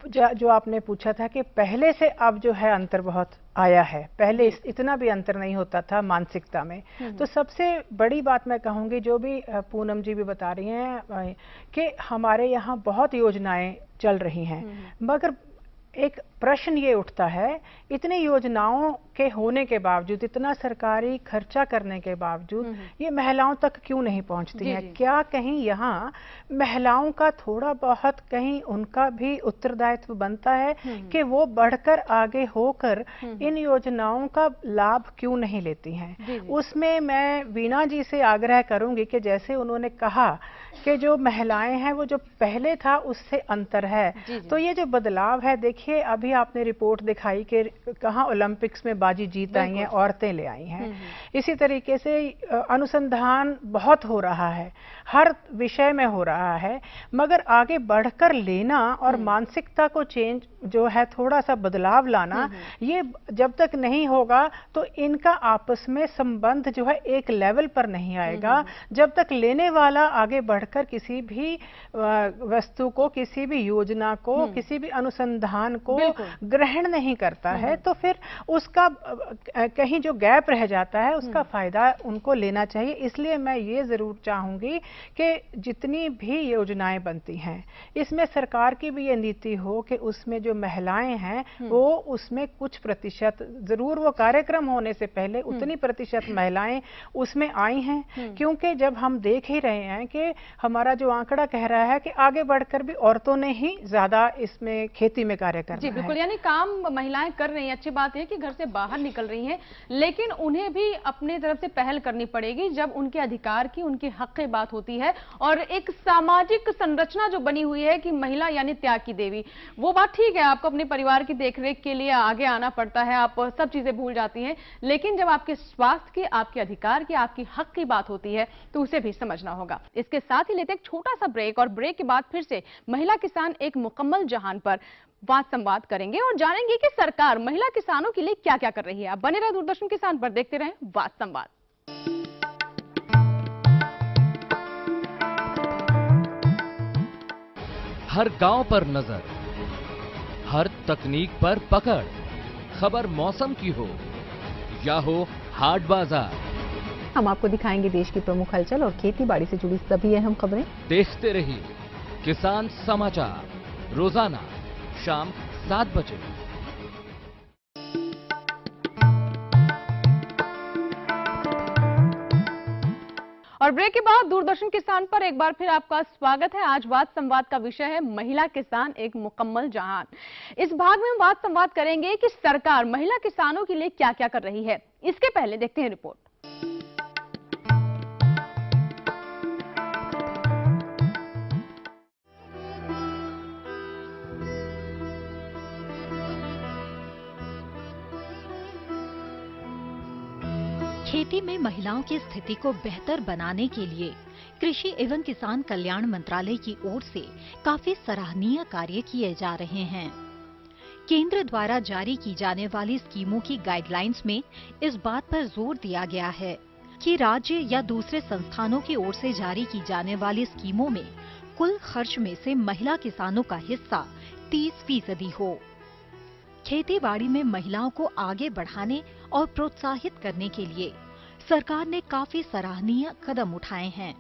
जो आपने पूछा था कि पहले से अब जो है अंतर बहुत आया है, पहले इतना भी अंतर नहीं होता था मानसिकता में। तो सबसे बड़ी बात मैं कहूँगी, जो भी पूनम जी भी बता रही हैं कि हमारे यहाँ बहुत योजनाएं चल रही हैं, मगर एक प्रश्न ये उठता है, इतनी योजनाओं के होने के बावजूद, इतना सरकारी खर्चा करने के बावजूद ये महिलाओं तक क्यों नहीं पहुंचती हैं? क्या कहीं यहाँ महिलाओं का थोड़ा बहुत कहीं उनका भी उत्तरदायित्व बनता है कि वो बढ़कर आगे होकर इन योजनाओं का लाभ क्यों नहीं लेती हैं? उसमें मैं वीणा जी से आग्रह करूंगी कि जैसे उन्होंने कहा कि जो महिलाएं हैं वो जो पहले था उससे अंतर है, तो ये जो बदलाव है, देखिए अभी आपने रिपोर्ट दिखाई कि कहाँ ओलंपिक्स में बाजी जीत आई हैं, औरतें ले आई हैं। इसी तरीके से अनुसंधान बहुत हो रहा है, हर विषय में हो रहा है, मगर आगे बढ़कर लेना और मानसिकता को चेंज जो है, थोड़ा सा बदलाव लाना, ये जब तक नहीं होगा तो इनका आपस में संबंध जो है एक लेवल पर नहीं आएगा, जब तक लेने वाला आगे बढ़कर किसी भी वस्तु को, किसी भी योजना को, किसी भी अनुसंधान ज्ञान को ग्रहण नहीं करता है तो फिर उसका कहीं जो गैप रह जाता है उसका फायदा उनको लेना चाहिए। इसलिए मैं ये जरूर चाहूंगी कि जितनी भी योजनाएं बनती हैं इसमें सरकार की भी ये नीति हो कि उसमें जो महिलाएं हैं वो उसमें कुछ प्रतिशत जरूर, वो कार्यक्रम होने से पहले उतनी प्रतिशत महिलाएं उसमें आई हैं, क्योंकि जब हम देख ही रहे हैं कि हमारा जो आंकड़ा कह रहा है कि आगे बढ़कर भी औरतों ने ही ज्यादा इसमें खेती में कार्य करना है। जी बिल्कुल, यानी काम महिलाएं कर रही हैं। अच्छी बात है कि घर से बाहर निकल रही हैं, लेकिन उन्हें भी अपनी तरफ से पहल करनी पड़ेगी जब उनके अधिकार की, उनके हक की बात होती है। और एक सामाजिक संरचना जो बनी हुई है कि महिला यानी त्याग की देवी, वो बात ठीक है, आपको अपने परिवार की देखरेख के लिए आगे आना पड़ता है, आप सब चीजें भूल जाती हैं, लेकिन जब आपके स्वास्थ्य की, आपके अधिकार की, आपकी हक की बात होती है तो उसे भी समझना होगा। इसके साथ ही लेते एक छोटा सा ब्रेक, और ब्रेक के बाद फिर से महिला किसान एक मुकम्मल जहान पर बात संवाद करेंगे और जानेंगे कि सरकार महिला किसानों के लिए क्या क्या कर रही है। आप बने रहे दूरदर्शन किसान पर, देखते रहें बात संवाद। हर गांव पर नजर, हर तकनीक पर पकड़, खबर मौसम की हो या हो हाट बाजार, हम आपको दिखाएंगे देश की प्रमुख हलचल और खेती बाड़ी से जुड़ी सभी अहम खबरें। देखते रहिए किसान समाचार, रोजाना शाम 7 बजे। और ब्रेक के बाद दूरदर्शन किसान पर एक बार फिर आपका स्वागत है। आज बात संवाद का विषय है महिला किसान एक मुकम्मल जहान। इस भाग में हम बात संवाद करेंगे कि सरकार महिला किसानों के लिए क्या क्या कर रही है। इसके पहले देखते हैं रिपोर्ट। खेती में महिलाओं की स्थिति को बेहतर बनाने के लिए कृषि एवं किसान कल्याण मंत्रालय की ओर से काफी सराहनीय कार्य किए जा रहे हैं। केंद्र द्वारा जारी की जाने वाली स्कीमों की गाइडलाइंस में इस बात पर जोर दिया गया है कि राज्य या दूसरे संस्थानों की ओर से जारी की जाने वाली स्कीमों में कुल खर्च में से महिला किसानों का हिस्सा 30% हो। खेती बाड़ी में महिलाओं को आगे बढ़ाने और प्रोत्साहित करने के लिए सरकार ने काफी सराहनीय कदम उठाए हैं।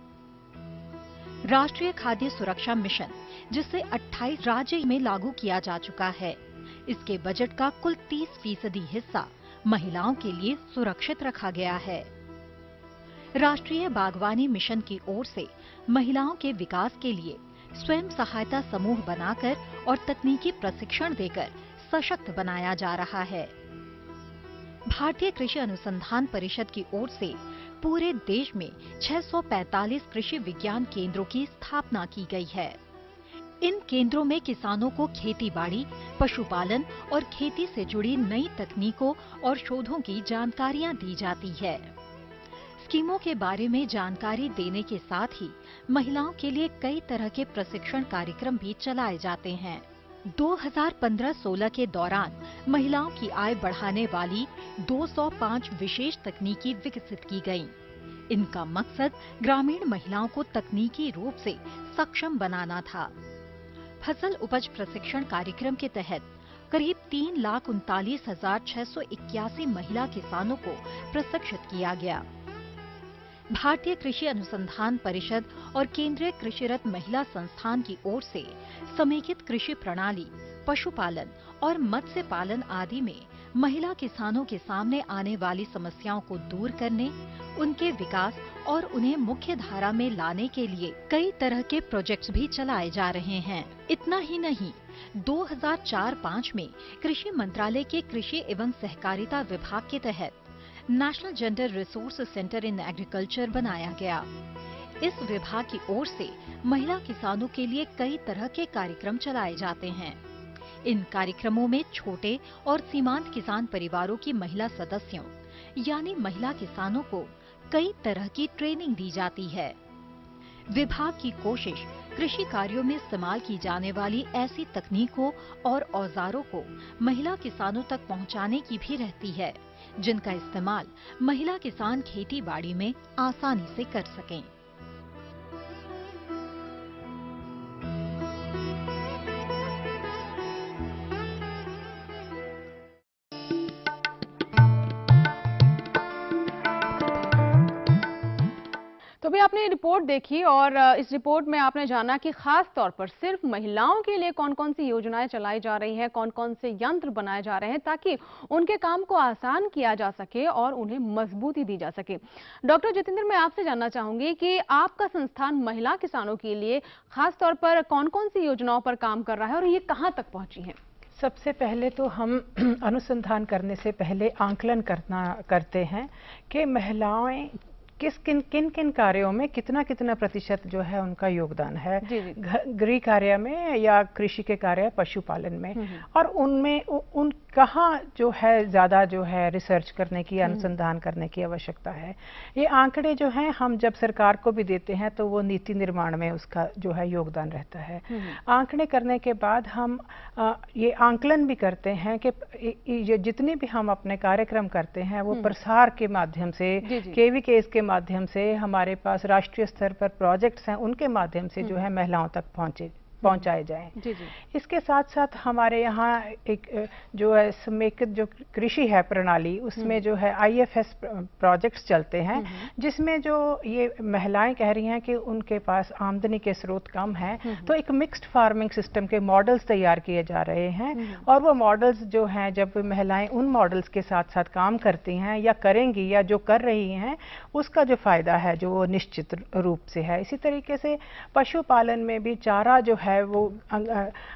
राष्ट्रीय खाद्य सुरक्षा मिशन, जिसे 28 राज्य में लागू किया जा चुका है, इसके बजट का कुल 30% हिस्सा महिलाओं के लिए सुरक्षित रखा गया है। राष्ट्रीय बागवानी मिशन की ओर से महिलाओं के विकास के लिए स्वयं सहायता समूह बनाकर और तकनीकी प्रशिक्षण देकर सशक्त बनाया जा रहा है। भारतीय कृषि अनुसंधान परिषद की ओर से पूरे देश में 645 कृषि विज्ञान केंद्रों की स्थापना की गई है। इन केंद्रों में किसानों को खेती बाड़ी, पशुपालन और खेती से जुड़ी नई तकनीकों और शोधों की जानकारियां दी जाती है। स्कीमों के बारे में जानकारी देने के साथ ही महिलाओं के लिए कई तरह के प्रशिक्षण कार्यक्रम भी चलाए जाते हैं। 2015-16 के दौरान महिलाओं की आय बढ़ाने वाली 205 विशेष तकनीकी विकसित की गयीं। इनका मकसद ग्रामीण महिलाओं को तकनीकी रूप से सक्षम बनाना था। फसल उपज प्रशिक्षण कार्यक्रम के तहत करीब 3,39,681 महिला किसानों को प्रशिक्षित किया गया। भारतीय कृषि अनुसंधान परिषद और केंद्रीय कृषिरत महिला संस्थान की ओर से समेकित कृषि प्रणाली, पशुपालन और मत्स्य पालन आदि में महिला किसानों के सामने आने वाली समस्याओं को दूर करने, उनके विकास और उन्हें मुख्य धारा में लाने के लिए कई तरह के प्रोजेक्ट्स भी चलाए जा रहे हैं। इतना ही नहीं, 2004-05 में कृषि मंत्रालय के कृषि एवं सहकारिता विभाग के तहत national gender resource centre in agriculture बनाया गया। इस विभाग की ओर से महिला किसानों के लिए कई तरह के कार्यक्रम चलाए जाते हैं। इन कार्यक्रमों में छोटे और सीमांत किसान परिवारों की महिला सदस्यों यानी महिला किसानों को कई तरह की ट्रेनिंग दी जाती है। विभाग की कोशिश कृषि कार्यों में इस्तेमाल की जाने वाली ऐसी तकनीकों और औजारों को महिला किसानों तक पहुंचाने की भी रहती है, जिनका इस्तेमाल महिला किसान खेती बाड़ी में आसानी से कर सकें। अभी आपने रिपोर्ट देखी और इस रिपोर्ट में आपने जाना कि खास तौर पर सिर्फ महिलाओं के लिए कौन कौन सी योजनाएं चलाई जा रही हैं, कौन कौन से यंत्र बनाए जा रहे हैं ताकि उनके काम को आसान किया जा सके और उन्हें मजबूती दी जा सके। डॉक्टर जितेंद्र, मैं आपसे जानना चाहूंगी कि आपका संस्थान महिला किसानों के लिए खास तौर पर कौन कौन सी योजनाओं पर काम कर रहा है और ये कहां तक पहुंची है? सबसे पहले तो हम अनुसंधान करने से पहले आंकलन करते हैं कि महिलाएं किन किन कार्यों में कितना कितना प्रतिशत जो है उनका योगदान है, गृह कार्य में या कृषि के कार्य, पशुपालन में, और उनमें उन कहाँ जो है ज़्यादा जो है रिसर्च करने की, अनुसंधान करने की आवश्यकता है। ये आंकड़े जो हैं हम जब सरकार को भी देते हैं तो वो नीति निर्माण में उसका जो है योगदान रहता है। आंकड़े करने के बाद हम ये आंकलन भी करते हैं कि ये जितने भी हम अपने कार्यक्रम करते हैं वो प्रसार के माध्यम से, KVKs के माध्यम से, हमारे पास राष्ट्रीय स्तर पर प्रोजेक्ट्स हैं उनके माध्यम से जो है महिलाओं तक पहुंचाए जाएं। इसके साथ साथ हमारे यहाँ एक जो है समेकित जो कृषि है प्रणाली, उसमें जो है IFS प्रोजेक्ट्स चलते हैं जिसमें जो ये महिलाएं कह रही हैं कि उनके पास आमदनी के स्रोत कम हैं, तो एक मिक्स्ड फार्मिंग सिस्टम के मॉडल्स तैयार किए जा रहे हैं और वो मॉडल्स जो हैं जब महिलाएं उन मॉडल्स के साथ साथ काम करती हैं या करेंगी या जो कर रही हैं उसका जो फायदा है जो वो निश्चित रूप से है। इसी तरीके से पशुपालन में भी चारा जो है वो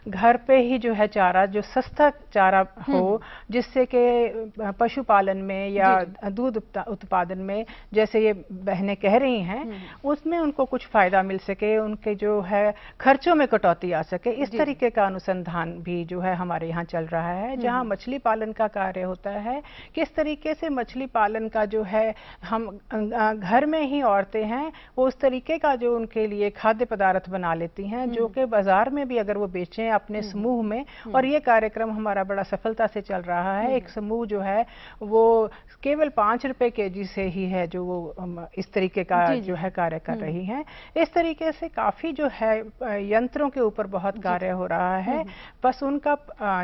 घर पे ही जो है चारा, जो सस्ता चारा हो जिससे कि पशुपालन में या दूध उत्पादन में जैसे ये बहनें कह रही हैं उसमें उनको कुछ फायदा मिल सके, उनके जो है खर्चों में कटौती आ सके। इस तरीके का अनुसंधान भी जो है हमारे यहाँ चल रहा है। जहाँ मछली पालन का कार्य होता है, किस तरीके से मछली पालन का जो है हम घर में ही औरतें हैं वो उस तरीके का जो उनके लिए खाद्य पदार्थ बना लेती हैं जो कि बाजार में भी अगर वो बेचें अपने समूह में, और ये कार्यक्रम हमारा बड़ा सफलता से चल रहा है। एक समूह जो है वो केवल 5 रुपए केजी से ही है जो वो इस तरीके का जो है कार्य कर रही हैं। इस तरीके से काफी जो है यंत्रों के ऊपर बहुत कार्य हो रहा है, बस उनका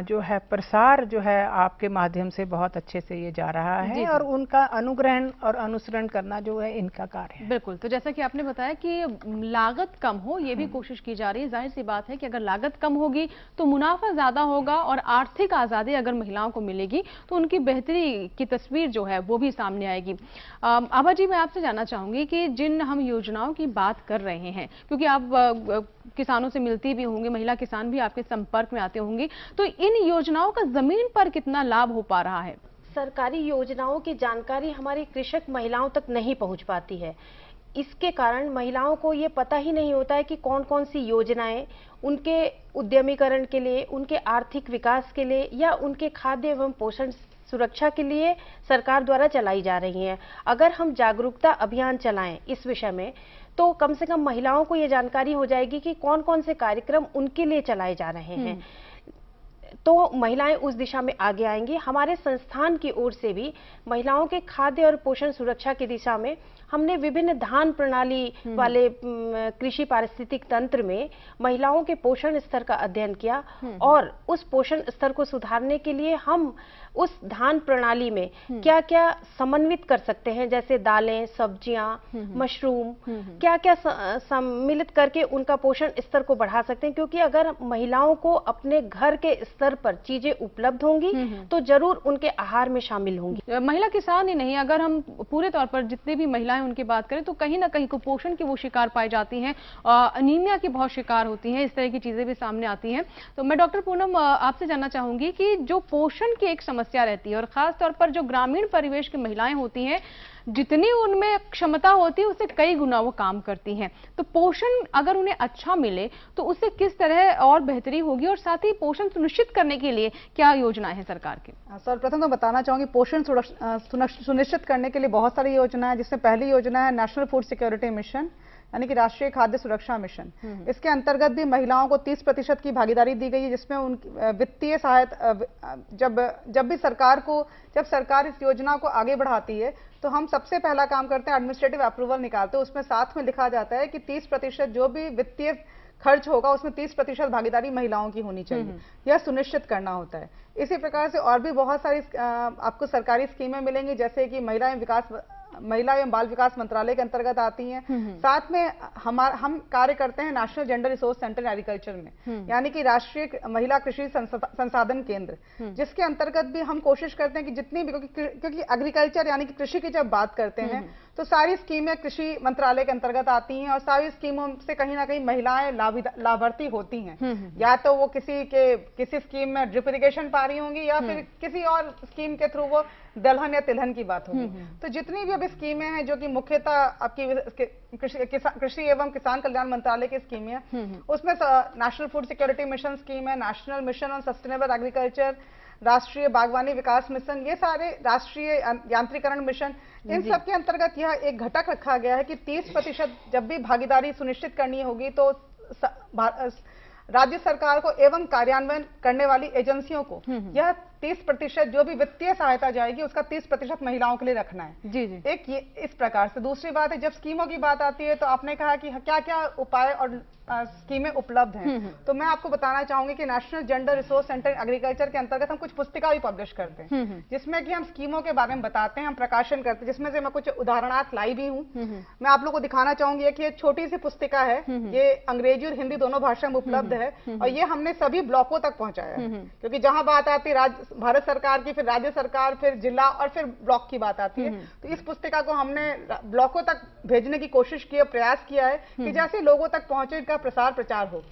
जो है प्रसार जो है आपके माध्यम से बहुत अच्छे से ये जा रहा है और उनका अनुग्रहण और अनुसरण करना जो है इनका कार्य है। बिल्कुल, तो जैसा कि आपने बताया कि लागत कम हो ये भी कोशिश की जा रही है। जाहिर सी बात है कि अगर लागत कम होगी तो मुनाफा ज्यादा होगा और आर्थिक आजादी अगर महिलाओं को मिलेगी तो उनकी बेहतरी की तस्वीर जो है वो भी सामने आएगी। आभा जी, मैं आपसे जानना चाहूंगी कि जिन हम योजनाओं की बात कर रहे हैं, क्योंकि आप किसानों से मिलती भी होंगे, महिला किसान भी आपके संपर्क में आते होंगे, तो इन योजनाओं का जमीन पर कितना लाभ हो पा रहा है? सरकारी योजनाओं की जानकारी हमारी कृषक महिलाओं तक नहीं पहुंच पाती है। इसके कारण महिलाओं को ये पता ही नहीं होता है कि कौन कौन सी योजनाएं उनके उद्यमीकरण के लिए, उनके आर्थिक विकास के लिए या उनके खाद्य एवं पोषण सुरक्षा के लिए सरकार द्वारा चलाई जा रही हैं। अगर हम जागरूकता अभियान चलाएं इस विषय में तो कम से कम महिलाओं को ये जानकारी हो जाएगी कि कौन कौन से कार्यक्रम उनके लिए चलाए जा रहे हैं, तो महिलाएं उस दिशा में आगे आएंगी। हमारे संस्थान की ओर से भी महिलाओं के खाद्य और पोषण सुरक्षा की दिशा में हमने विभिन्न धान प्रणाली वाले कृषि पारिस्थितिक तंत्र में महिलाओं के पोषण स्तर का अध्ययन किया और उस पोषण स्तर को सुधारने के लिए हम उस धान प्रणाली में क्या क्या समन्वित कर सकते हैं, जैसे दालें, सब्जियां, मशरूम, क्या क्या सम्मिलित करके उनका पोषण स्तर को बढ़ा सकते हैं। क्योंकि अगर महिलाओं को अपने घर के स्तर पर चीजें उपलब्ध होंगी तो जरूर उनके आहार में शामिल होंगी। महिला किसान ही नहीं, अगर हम पूरे तौर पर जितने भी महिलाएं उनकी बात करें तो कहीं ना कहीं कुपोषण की वो शिकार पाई जाती हैं, अनीमिया की बहुत शिकार होती हैं, इस तरह की चीजें भी सामने आती हैं। तो मैं डॉक्टर पूनम आपसे जानना चाहूंगी कि जो पोषण की एक समस्या रहती है और खास तौर पर जो ग्रामीण परिवेश की महिलाएं होती हैं, जितनी उनमें क्षमता होती है उससे कई गुना वो काम करती हैं, तो पोषण अगर उन्हें अच्छा मिले तो उससे किस तरह और बेहतरी होगी और साथ ही पोषण सुनिश्चित करने के लिए क्या योजनाएं हैं सरकार की? सर, प्रथम तो बताना चाहूंगी पोषण सुनिश्चित करने के लिए बहुत सारी योजनाएं हैं, जिसमें पहली योजना है नेशनल फूड सिक्योरिटी मिशन, यानी कि राष्ट्रीय खाद्य सुरक्षा मिशन। इसके अंतर्गत भी महिलाओं को 30% की भागीदारी दी गई है, जिसमें उनकी वित्तीय सहायता जब सरकार इस योजना को आगे बढ़ाती है तो हम सबसे पहला काम करते हैं एडमिनिस्ट्रेटिव अप्रूवल निकालते हैं। उसमें साथ में लिखा जाता है कि 30% जो भी वित्तीय खर्च होगा उसमें 30% भागीदारी महिलाओं की होनी चाहिए, यह सुनिश्चित करना होता है। इसी प्रकार से और भी बहुत सारी आपको सरकारी स्कीमें मिलेंगी, जैसे कि महिला एवं बाल विकास मंत्रालय के अंतर्गत आती हैं। साथ में हम कार्य करते हैं national gender resource centre agriculture में, यानी कि राष्ट्रीय महिला कृषि संसाधन केंद्र, जिसके अंतर्गत भी हम कोशिश करते हैं कि जितनी भी, क्योंकि एग्रीकल्चर यानी कि कृषि की जब बात करते हैं तो सारी स्कीमें कृषि मंत्रालय के अंतर्गत आती हैं और सारी स्कीमों से कहीं ना कहीं महिलाएं लाभार्थी होती हैं। या तो वो किसी स्कीम में ड्रिप इरिगेशन पा रही होंगी या फिर किसी और स्कीम के थ्रू वो दलहन या तिलहन की बात होगी। तो जितनी भी अभी स्कीमें हैं जो कि मुख्यतः आपकी कृषि एवं किसान कल्याण मंत्रालय की स्कीमें हैं, उसमें national food security mission scheme है, national mission on sustainable agriculture, राष्ट्रीय बागवानी विकास मिशन, ये सारे राष्ट्रीय यांत्रिकरण मिशन, इन सब के अंतर्गत यह एक घटक रखा गया है कि 30% जब भी भागीदारी सुनिश्चित करनी होगी तो राज्य सरकार को एवं कार्यान्वयन करने वाली एजेंसियों को यह 30% जो भी वित्तीय सहायता जाएगी उसका 30% महिलाओं के लिए रखना है। जी जी। एक ये इस प्रकार से। दूसरी बात है, जब स्कीमों की बात आती है तो आपने कहा कि क्या क्या उपाय और स्कीमें उपलब्ध हैं, तो मैं आपको बताना चाहूंगी कि national gender resource centre agriculture के अंतर्गत हम कुछ पुस्तिका भी पब्लिश करते हैं जिसमें कि हम स्कीमों के बारे में बताते हैं, हम प्रकाशन करते हैं, जिसमें से मैं कुछ उदाहरणार्थ लाई भी हूँ। मैं आप लोगों को दिखाना चाहूंगी कि एक छोटी सी पुस्तिका है, ये अंग्रेजी और हिंदी दोनों भाषा में उपलब्ध है और ये हमने सभी ब्लॉकों तक पहुंचाया है, क्योंकि जहां बात आती है भारत सरकार की, फिर राज्य सरकार, फिर जिला और फिर ब्लॉक की बात आती है, तो इस पुस्तिका को हमने ब्लॉकों तक भेजने की कोशिश की है, प्रयास किया है कि जैसे लोगों तक पहुंचे, इनका प्रसार प्रचार हो।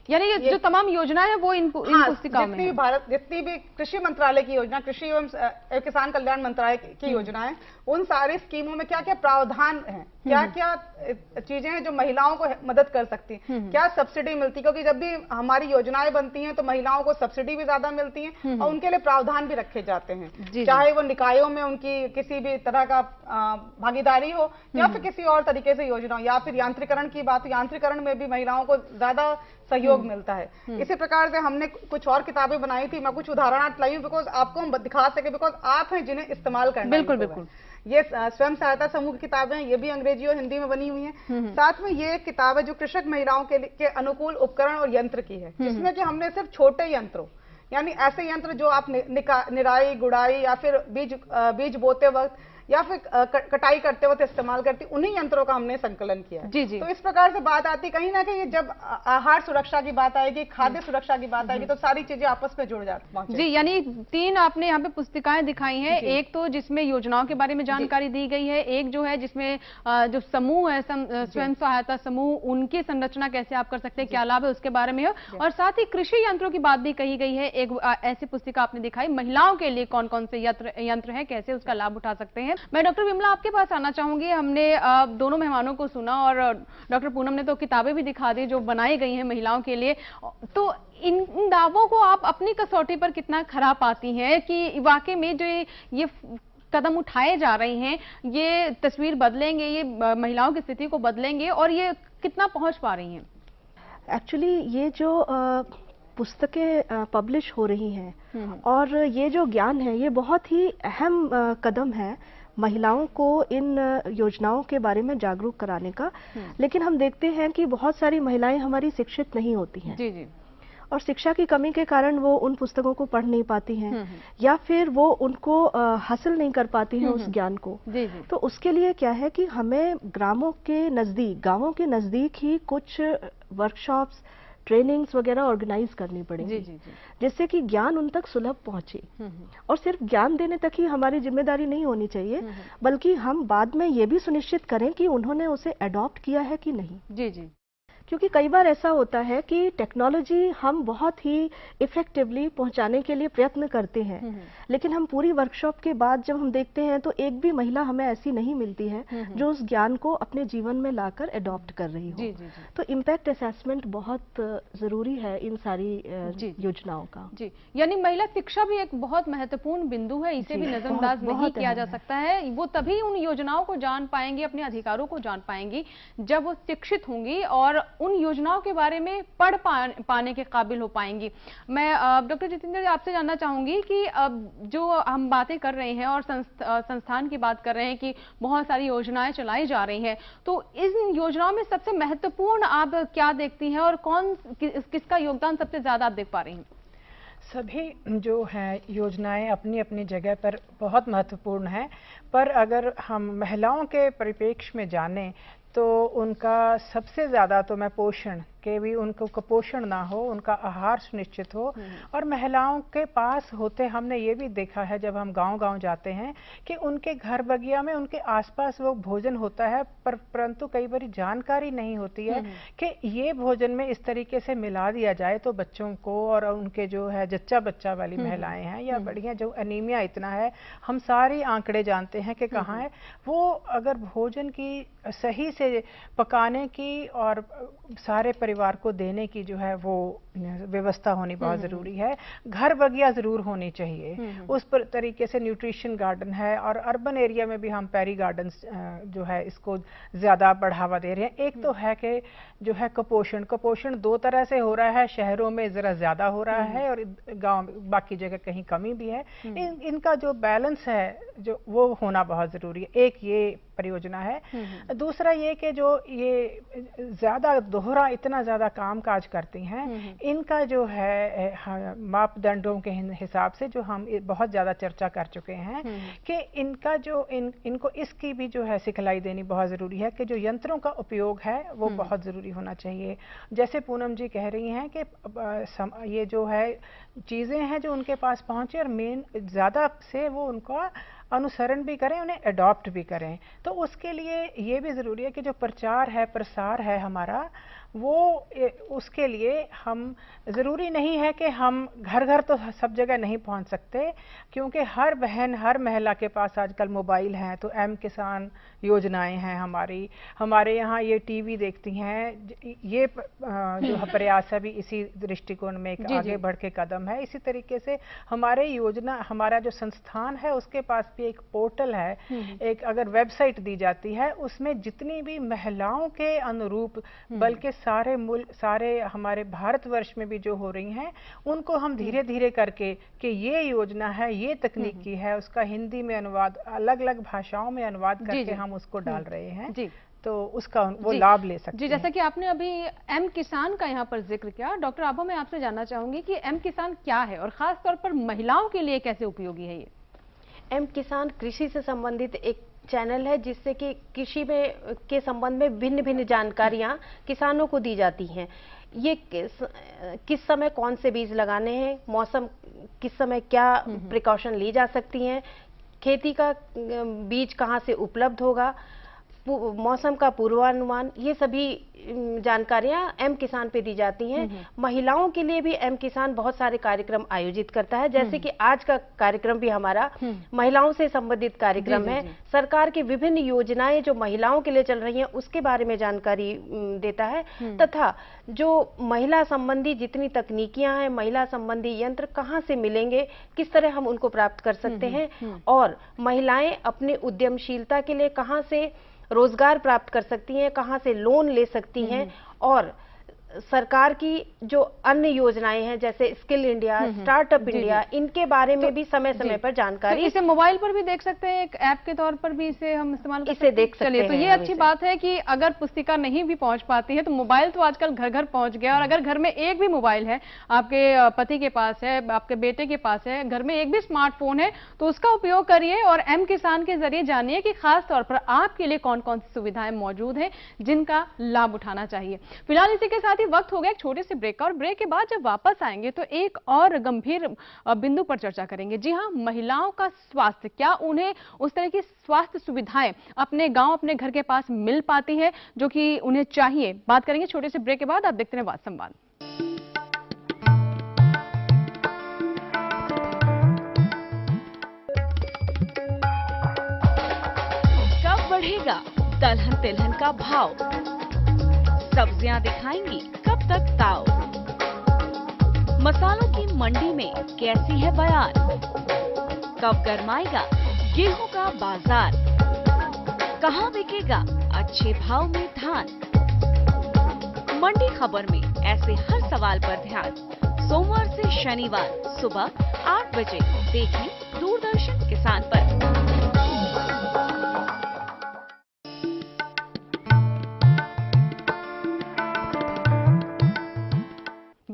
यानी ये जो तमाम योजना है वो इन पुस्तिका में जितनी भी कृषि मंत्रालय की योजना, कृषि एवं किसान कल्याण मंत्रालय की योजना है, उन सारी स्कीमों में क्या क्या प्रावधान है, क्या क्या चीजें हैं जो महिलाओं को मदद कर सकती हैं, क्या सब्सिडी मिलती है, क्योंकि जब भी हमारी योजनाएं बनती हैं तो महिलाओं को सब्सिडी भी ज्यादा मिलती है और उनके लिए प्रावधान भी रखे जाते हैं, चाहे वो निकायों में उनकी किसी भी तरह का भागीदारी हो या फिर किसी और तरीके से योजना हो, या फिर यांत्रिकरण की बात, यांत्रिकरण में भी महिलाओं को ज्यादा सहयोग मिलता है। इसी प्रकार से हमने कुछ और किताबें बनाई थी, मैं कुछ उदाहरण लाई हूँ बिकॉज आपको हम दिखा सके, बिकॉज आप हैं जिन्हें इस्तेमाल करना। बिल्कुल बिल्कुल। ये स्वयं सहायता समूह की किताबें हैं, ये भी अंग्रेजी और हिंदी में बनी हुई हैं। साथ में ये एक किताब है जो कृषक महिलाओं के अनुकूल उपकरण और यंत्र की है, जिसमें कि हमने सिर्फ छोटे यंत्रों, यानी ऐसे यंत्र जो आप निराई गुड़ाई या फिर बीज बोते वक्त या फिर कटाई करते वक्त इस्तेमाल करती, उन्हीं यंत्रों का हमने संकलन किया। जी जी। तो इस प्रकार से बात आती, कहीं ना कहीं जब आहार सुरक्षा की बात आएगी, खाद्य सुरक्षा की बात आएगी, तो सारी चीजें आपस में जुड़ जाती। जी, यानी 3 आपने यहाँ पे पुस्तिकाएं दिखाई हैं, एक तो जिसमें योजनाओं के बारे में जानकारी दी गई है, एक जो है जिसमें जो समूह है, स्वयं सहायता समूह, उनकी संरचना कैसे आप कर सकते हैं, क्या लाभ है उसके बारे में है, और साथ ही कृषि यंत्रों की बात भी कही गई है। एक ऐसी पुस्तिका आपने दिखाई महिलाओं के लिए कौन कौन से यंत्र है, कैसे उसका लाभ उठा सकते हैं। मैं डॉक्टर विमला आपके पास आना चाहूंगी। हमने दोनों मेहमानों को सुना और डॉक्टर पूनम ने तो किताबें भी दिखा दी जो बनाई गई हैं महिलाओं के लिए, तो इन दावों को आप अपनी कसौटी पर कितना खरा पाती हैं कि वाकई में जो ये कदम उठाए जा रहे हैं ये तस्वीर बदलेंगे, ये महिलाओं की स्थिति को बदलेंगे, और ये कितना पहुंच पा रही हैं? एक्चुअली ये जो पुस्तकें पब्लिश हो रही हैं और ये जो ज्ञान है, ये बहुत ही अहम कदम है महिलाओं को इन योजनाओं के बारे में जागरूक कराने का। लेकिन हम देखते हैं कि बहुत सारी महिलाएं हमारी शिक्षित नहीं होती हैं। जी जी। और शिक्षा की कमी के कारण वो उन पुस्तकों को पढ़ नहीं पाती हैं या फिर वो उनको हासिल नहीं कर पाती हैं उस ज्ञान को। जी जी। तो उसके लिए क्या है कि हमें ग्रामों के नज़दीक, गांवों के नज़दीक ही कुछ वर्कशॉप्स, ट्रेनिंग्स वगैरह ऑर्गेनाइज करनी पड़ेगी, जिससे कि ज्ञान उन तक सुलभ पहुंचे। और सिर्फ ज्ञान देने तक ही हमारी जिम्मेदारी नहीं होनी चाहिए, बल्कि हम बाद में ये भी सुनिश्चित करें कि उन्होंने उसे अडॉप्ट किया है कि नहीं। जी जी। क्योंकि कई बार ऐसा होता है कि टेक्नोलॉजी हम बहुत ही इफेक्टिवली पहुंचाने के लिए प्रयत्न करते हैं, लेकिन हम पूरी वर्कशॉप के बाद जब हम देखते हैं तो एक भी महिला हमें ऐसी नहीं मिलती है जो उस ज्ञान को अपने जीवन में लाकर अडॉप्ट कर रही हो। तो इम्पैक्ट असेसमेंट बहुत जरूरी है इन सारी योजनाओं का। जी, यानी महिला शिक्षा भी एक बहुत महत्वपूर्ण बिंदु है, इसे भी नजरअंदाज नहीं किया जा सकता है। वो तभी उन योजनाओं को जान पाएंगी, अपने अधिकारों को जान पाएंगी जब वो शिक्षित होंगी और उन योजनाओं के बारे में पढ़ पाने के काबिल हो पाएंगी। मैं डॉक्टर जितेंद्र जी आपसे जानना चाहूंगी कि जो हम बातें कर रहे हैं और संस्थान की बात कर रहे हैं कि बहुत सारी योजनाएं चलाई जा रही हैं, तो इन योजनाओं में सबसे महत्वपूर्ण आप क्या देखती हैं और किसका योगदान सबसे ज्यादा आप देख पा रही हैं? सभी जो हैं योजनाएं अपनी अपनी जगह पर बहुत महत्वपूर्ण हैं, पर अगर हम महिलाओं के परिप्रेक्ष्य में जानें तो उनका सबसे ज़्यादा तो मैं पोषण के भी, उनको कुपोषण ना हो, उनका आहार सुनिश्चित हो। और महिलाओं के पास होते हमने ये भी देखा है जब हम गांव-गांव जाते हैं कि उनके घर बगिया में उनके आसपास वो भोजन होता है, परंतु कई बार जानकारी नहीं होती है कि ये भोजन में इस तरीके से मिला दिया जाए तो बच्चों को और उनके जो है जच्चा बच्चा वाली महिलाएं हैं या बढ़िया जो एनीमिया इतना है, हम सारी आंकड़े जानते हैं कि कहाँ है वो। अगर भोजन की सही से पकाने की और सारे परिवार को देने की जो है वो व्यवस्था होनी बहुत ज़रूरी है। घर बगिया ज़रूर होनी चाहिए, उस पर तरीके से न्यूट्रिशन गार्डन है, और अर्बन एरिया में भी हम पेरी गार्डन्स जो है इसको ज़्यादा बढ़ावा दे रहे हैं। एक तो है कि जो है कुपोषण दो तरह से हो रहा है, शहरों में ज़रा ज़्यादा हो रहा है और गांव बाकी जगह कहीं कमी भी है। इनका जो बैलेंस है जो वो होना बहुत ज़रूरी है। एक ये परियोजना है। दूसरा ये कि जो ये ज़्यादा दोहरा इतना ज़्यादा काम काज करती हैं, इनका जो है मापदंडों के हिसाब से जो हम बहुत ज़्यादा चर्चा कर चुके हैं कि इनका जो इनको इसकी भी जो है सिखलाई देनी बहुत ज़रूरी है कि जो यंत्रों का उपयोग है वो बहुत ज़रूरी होना चाहिए। जैसे पूनम जी कह रही हैं कि ये जो है चीज़ें हैं जो उनके पास पहुँचे और मेन ज़्यादा से वो उनका अनुसरण भी करें, उन्हें अडॉप्ट भी करें। तो उसके लिए ये भी ज़रूरी है कि जो प्रचार है प्रसार है हमारा, वो उसके लिए हम ज़रूरी नहीं है कि हम घर घर तो सब जगह नहीं पहुंच सकते, क्योंकि हर बहन हर महिला के पास आजकल मोबाइल हैं। तो एम किसान योजनाएं हैं हमारे यहाँ, ये टीवी देखती हैं, ये जो प्रयास है भी इसी दृष्टिकोण में एक आगे बढ़ के कदम है। इसी तरीके से हमारे योजना, हमारा जो संस्थान है उसके पास भी एक पोर्टल है, एक अगर वेबसाइट दी जाती है, उसमें जितनी भी महिलाओं के अनुरूप बल्कि सारे हमारे भारतवर्ष में भी जो हो रही हैं उनको हम धीरे धीरे करके कि ये योजना है, ये तकनीक की है, उसका हिंदी में अनुवाद, अलग अलग भाषाओं में अनुवाद करके हम उसको डाल रहे हैं। तो उसका वो लाभ ले सकते हैं। जैसा कि आपने अभी एम किसान का यहाँ पर जिक्र किया, डॉक्टर आभा मैं आपसे जानना चाहूंगी कि एम किसान क्या है और खास तौर पर महिलाओं के लिए कैसे उपयोगी है ये? एम किसान कृषि से संबंधित एक चैनल है जिससे कि कृषि में के संबंध में भिन्न भिन्न जानकारियां किसानों को दी जाती हैं। ये किस समय कौन से बीज लगाने हैं, मौसम किस समय क्या प्रिकॉशन ली जा सकती हैं, खेती का बीज कहाँ से उपलब्ध होगा, मौसम का पूर्वानुमान, ये सभी जानकारियां एम किसान पे दी जाती हैं। महिलाओं के लिए भी एम किसान बहुत सारे कार्यक्रम आयोजित करता है, जैसे कि आज का कार्यक्रम भी हमारा महिलाओं से संबंधित कार्यक्रम है। सरकार की विभिन्न योजनाएं जो महिलाओं के लिए चल रही हैं उसके बारे में जानकारी देता है, तथा जो महिला संबंधी जितनी तकनीकियां हैं, महिला संबंधी यंत्र कहाँ से मिलेंगे, किस तरह हम उनको प्राप्त कर सकते हैं, और महिलाएं अपने उद्यमशीलता के लिए कहाँ से रोजगार प्राप्त कर सकती हैं, कहां से लोन ले सकती हैं, और सरकार की जो अन्य योजनाएं हैं जैसे स्किल इंडिया, स्टार्टअप इंडिया, इनके बारे में भी समय समय पर जानकारी। तो इसे मोबाइल पर भी देख सकते हैं, एक ऐप के तौर पर भी इसे हम इस्तेमाल कर सकते हैं। देख सकते हैं। तो ये अच्छी बात है कि अगर पुस्तिका नहीं भी पहुंच पाती है तो मोबाइल तो आजकल घर घर पहुंच गया, और अगर घर में एक भी मोबाइल है, आपके पति के पास है, आपके बेटे के पास है, घर में एक भी स्मार्टफोन है, तो उसका उपयोग करिए और एम किसान के जरिए जानिए कि खास तौर पर आपके लिए कौन कौन सी सुविधाएं मौजूद हैं जिनका लाभ उठाना चाहिए। फिलहाल इसी के साथ ही वक्त हो गया एक छोटे से ब्रेक का, और ब्रेक के बाद जब वापस आएंगे तो एक और गंभीर बिंदु पर चर्चा करेंगे। जी हां, महिलाओं का स्वास्थ्य, क्या उन्हें उस तरह की स्वास्थ्य सुविधाएं अपने गांव, अपने घर के पास मिल पाती है जो कि उन्हें चाहिए? बात करेंगे छोटे से ब्रेक के बाद। आप देखते हैं बात संवाद। कब बढ़ेगा दलहन तिलहन का भाव? सब्जियां दिखाएंगी कब तक ताव? मसालों की मंडी में कैसी है बयार? कब गरमाएगा गेहूं का बाजार? कहां बिकेगा अच्छे भाव में धान? मंडी खबर में ऐसे हर सवाल पर ध्यान। सोमवार से शनिवार सुबह 8 बजे देखिए दूरदर्शन किसान पर।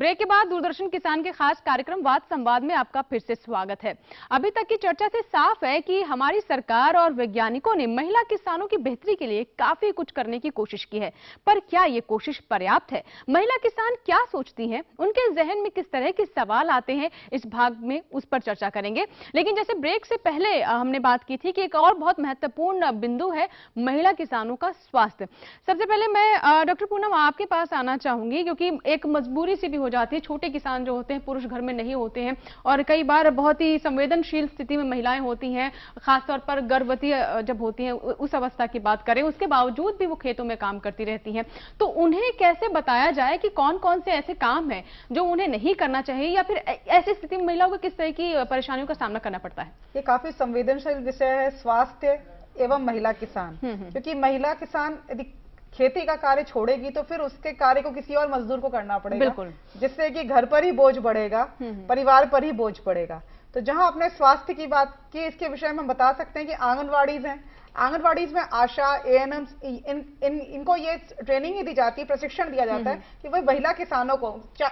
ब्रेक के बाद दूरदर्शन किसान के खास कार्यक्रम वाद संवाद में आपका फिर से स्वागत है। अभी तक की चर्चा से साफ है कि हमारी सरकार और वैज्ञानिकों ने महिला किसानों की बेहतरी के लिए काफी कुछ करने की कोशिश की है, पर क्या ये कोशिश पर्याप्त है? महिला किसान क्या सोचती हैं, उनके जहन में किस तरह के सवाल आते हैं, इस भाग में उस पर चर्चा करेंगे। लेकिन जैसे ब्रेक से पहले हमने बात की थी कि एक और बहुत महत्वपूर्ण बिंदु है महिला किसानों का स्वास्थ्य। सबसे पहले मैं डॉक्टर पूनम आपके पास आना चाहूंगी, क्योंकि एक मजबूरी सी भी हो जाती है। छोटे किसान जो होते हैं, पुरुष घर में नहीं होते हैं और कई बार बहुत ही संवेदनशील स्थिति में महिलाएं होती हैं, खासतौर पर गर्भवती जब होती हैं, उस अवस्था की बात करें, उसके बावजूद भी वो खेतों में काम करती रहती हैं। तो उन्हें कैसे बताया जाए कि कौन कौन से ऐसे काम हैं जो उन्हें नहीं करना चाहिए, या फिर ऐसी स्थिति में महिलाओं को किस तरह की परेशानियों का सामना करना पड़ता है? ये काफी संवेदनशील विषय है, स्वास्थ्य एवं महिला किसान। क्योंकि महिला किसान यदि खेती का कार्य छोड़ेगी तो फिर उसके कार्य को किसी और मजदूर को करना पड़ेगा, बिल्कुल, जिससे कि घर पर ही बोझ बढ़ेगा, परिवार पर ही बोझ पड़ेगा। तो जहां अपने स्वास्थ्य की बात की, इसके विषय में हम बता सकते हैं कि आंगनवाड़ीज हैं, आंगनवाड़ीज में आशा, एएनएम, इनको ये ट्रेनिंग ही दी जाती है, प्रशिक्षण दिया जाता है कि वह महिला किसानों को,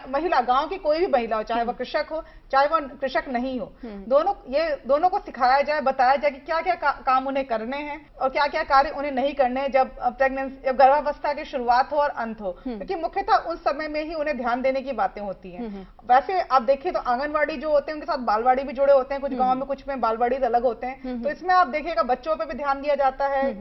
महिला गांव की कोई भी महिला हो, चाहे वह कृषक हो चाहे वह कृषक नहीं हो, दोनों को सिखाया जाए, बताया जाए कि क्या क्या काम उन्हें करने हैं और क्या क्या कार्य उन्हें नहीं करने हैं जब प्रेगनेंसी, जब गर्भावस्था की शुरुआत हो और अंत हो, क्योंकि मुख्यतः उस समय में ही उन्हें ध्यान देने की बातें होती हैं। वैसे आप देखिए तो आंगनवाड़ी जो होते हैं उनके साथ बालवाड़ी भी जुड़े होते हैं, कुछ गाँव में, कुछ में बालवाड़ी अलग होते हैं। तो इसमें आप देखिएगा बच्चों पर भी ध्यान दिया जाता है,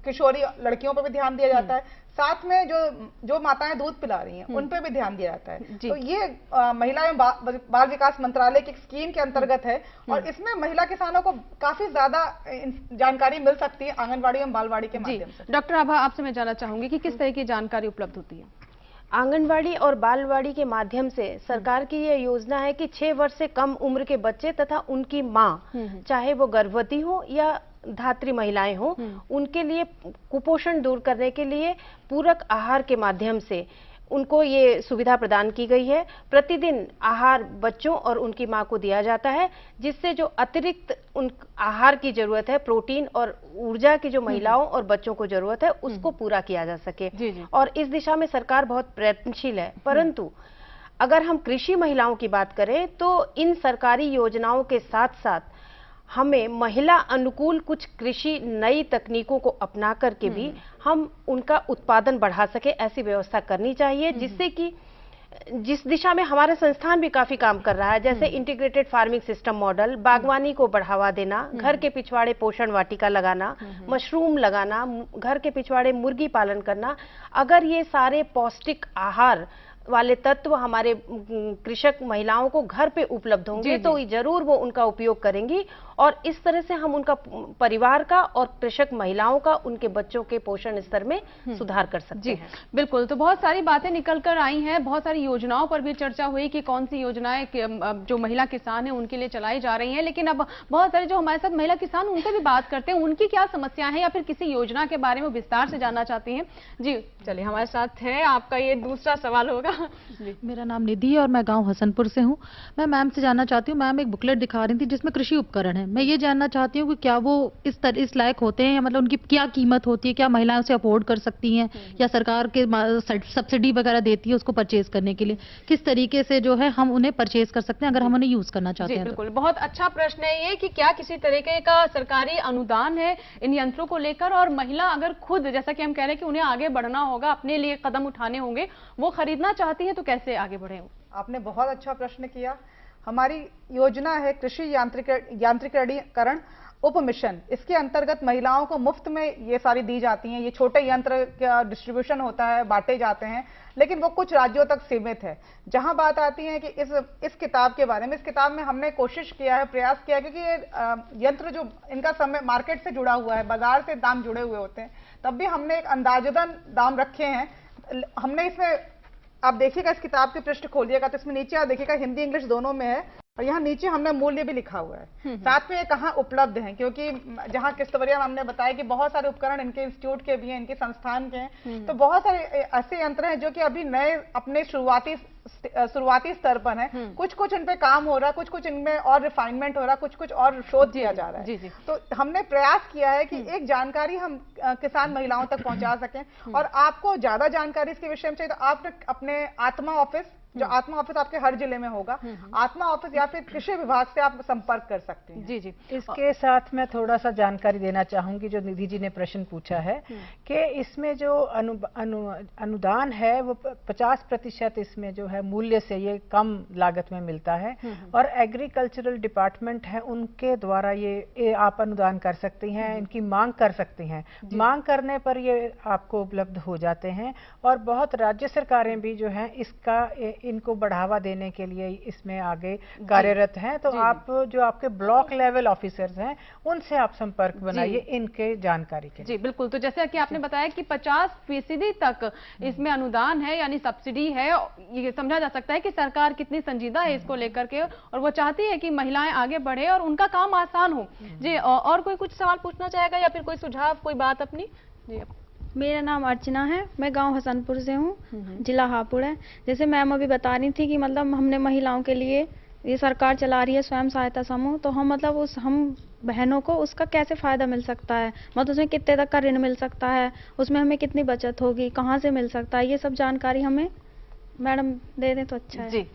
किशोरी लड़कियों पर भी ध्यान दिया जाता है, साथ में जो माताएं दूध पिला रही हैं उन पे भी ध्यान दिया जाता है। तो ये महिला एवं बाल विकास मंत्रालय की स्कीम के अंतर्गत है और इसमें महिला किसानों को काफी ज्यादा जानकारी मिल सकती है आंगनवाड़ी एवं बालवाड़ी के माध्यम से। डॉक्टर आभा, आपसे मैं जानना चाहूंगी कि किस तरह की जानकारी उपलब्ध होती है? आंगनवाड़ी और बालवाड़ी के माध्यम से सरकार की यह योजना है कि 6 वर्ष से कम उम्र के बच्चे तथा उनकी माँ, चाहे वो गर्भवती हो या धात्री महिलाएं हो, उनके लिए कुपोषण दूर करने के लिए पूरक आहार के माध्यम से उनको ये सुविधा प्रदान की गई है। प्रतिदिन आहार बच्चों और उनकी मां को दिया जाता है, जिससे जो अतिरिक्त उन आहार की जरूरत है, प्रोटीन और ऊर्जा की जो महिलाओं और बच्चों को जरूरत है, उसको पूरा किया जा सके। और इस दिशा में सरकार बहुत प्रयत्नशील है। परंतु अगर हम कृषि महिलाओं की बात करें तो इन सरकारी योजनाओं के साथ साथ हमें महिला अनुकूल कुछ कृषि नई तकनीकों को अपना करके भी हम उनका उत्पादन बढ़ा सके, ऐसी व्यवस्था करनी चाहिए, जिससे कि जिस दिशा में हमारा संस्थान भी काफी काम कर रहा है, जैसे इंटीग्रेटेड फार्मिंग सिस्टम मॉडल, बागवानी को बढ़ावा देना, घर के पिछवाड़े पोषण वाटिका लगाना, मशरूम लगाना, घर के पिछवाड़े मुर्गी पालन करना। अगर ये सारे पौष्टिक आहार वाले तत्व हमारे कृषक महिलाओं को घर पे उपलब्ध होंगे तो जरूर वो उनका उपयोग करेंगी और इस तरह से हम उनका परिवार का और कृषक महिलाओं का, उनके बच्चों के पोषण स्तर में सुधार कर सकते हैं। बिल्कुल, तो बहुत सारी बातें निकल कर आई हैं, बहुत सारी योजनाओं पर भी चर्चा हुई कि कौन सी योजनाएं जो महिला किसान है उनके लिए चलाई जा रही हैं। लेकिन अब बहुत सारे जो हमारे साथ महिला किसान, उनसे भी बात करते हैं, उनकी क्या समस्याएं हैं या फिर किसी योजना के बारे में विस्तार से जानना चाहती हैं। जी चलिए, हमारे साथ है, आपका ये दूसरा सवाल होगा। मेरा नाम निधि है और मैं गांव हसनपुर से हूं। मैं मैम से जानना चाहती हूं, मैम एक बुकलेट दिखा रही थी जिसमें कृषि उपकरण है। मैं ये जानना चाहती हूं कि क्या वो इस लायक होते हैं, या मतलब उनकी क्या कीमत होती है, क्या महिलाएं उसे अफोर्ड कर सकती हैं या सरकार के सब्सिडी वगैरह देती है उसको परचेज करने के लिए? किस तरीके से जो है हम उन्हें परचेज कर सकते हैं अगर हम उन्हें यूज करना चाहते हैं? बिल्कुल, बहुत अच्छा प्रश्न है ये कि क्या किसी तरीके का सरकारी अनुदान है इन यंत्रों को लेकर, और महिला अगर खुद, जैसा कि हम कह रहे हैं कि उन्हें आगे बढ़ना होगा, अपने लिए कदम उठाने होंगे, वो खरीदना चाहती है तो कैसे आगे बढ़े? आपने बहुत अच्छा प्रश्न किया। हमारी योजना है कृषि यांत्रिकीकरण उप मिशन। इसके अंतर्गत महिलाओं को मुफ्त में ये सारी दी जाती हैं। ये छोटे यंत्र का डिस्ट्रीब्यूशन होता है, बांटे जाते हैं, लेकिन वो कुछ राज्यों तक सीमित है। जहां बात आती है कि इस किताब के बारे में, इस किताब में हमने कोशिश किया है, प्रयास किया है, क्योंकि ये यंत्र जो इनका समय मार्केट से जुड़ा हुआ है, बाजार से दाम जुड़े हुए होते हैं, तब भी हमने एक अंदाजतन दाम रखे हैं। हमने इसमें, आप देखिएगा, इस किताब के पृष्ठ खोलिएगा तो इसमें नीचे आप देखिएगा हिंदी इंग्लिश दोनों में है, और यहाँ नीचे हमने मूल्य भी लिखा हुआ है, साथ में ये कहाँ उपलब्ध है, क्योंकि जहाँ किस्तवरिया में हमने बताया कि बहुत सारे उपकरण इनके इंस्टीट्यूट के भी हैं, इनके संस्थान के हैं, तो बहुत सारे ऐसे यंत्र हैं जो कि अभी नए अपने शुरुआती स्तर पर हैं। कुछ कुछ इन पे काम हो रहा है, कुछ कुछ इनमें और रिफाइनमेंट हो रहा है, कुछ कुछ और शोध किया जा रहा है। तो हमने प्रयास किया है कि एक जानकारी हम किसान महिलाओं तक पहुंचा सकें, और आपको ज्यादा जानकारी इसके विषय में चाहिए तो आप अपने आत्मा ऑफिस जो आत्मा ऑफिस आपके हर जिले में होगा, आत्मा ऑफिस या फिर कृषि विभाग से आप संपर्क कर सकते हैं। जी जी। इसके साथ मैं थोड़ा सा जानकारी देना चाहूंगी, जो निधि जी ने प्रश्न पूछा है कि इसमें जो अनुदान है वो 50% इसमें जो है मूल्य से ये कम लागत में मिलता है, और एग्रीकल्चरल डिपार्टमेंट है उनके द्वारा ये आप अनुदान कर सकती हैं, इनकी मांग कर सकती हैं, मांग करने पर ये आपको उपलब्ध हो जाते हैं। और बहुत राज्य सरकारें भी जो हैं इनको बढ़ावा देने के लिए इसमें आगे कार्यरत हैं। तो आप जो आपके ब्लॉक लेवल ऑफिसर्स हैं उनसे आप संपर्क बनाइए इनके जानकारी के लिए। जी बिल्कुल। तो जैसे कि आपने बताया कि 50% तक इसमें अनुदान है, यानी सब्सिडी है, ये समझा जा सकता है कि सरकार कितनी संजीदा है इसको लेकर के, और वो चाहती है कि महिलाएं आगे बढ़े और उनका काम आसान हो। जी, और कोई कुछ सवाल पूछना चाहेगा या फिर कोई सुझाव, कोई बात अपनी? जी, मेरा नाम अर्चना है, मैं गांव हसनपुर से हूँ, जिला हापुड़ है। जैसे मैम अभी बता रही थी कि मतलब हमने महिलाओं के लिए ये सरकार चला रही है स्वयं सहायता समूह, तो हम मतलब हम बहनों को उसका कैसे फायदा मिल सकता है, मतलब उसमें कितने तक का ऋण मिल सकता है, उसमें हमें कितनी बचत होगी, कहाँ से मिल सकता है, ये सब जानकारी हमें मैडम दे दें तो अच्छा है। जी,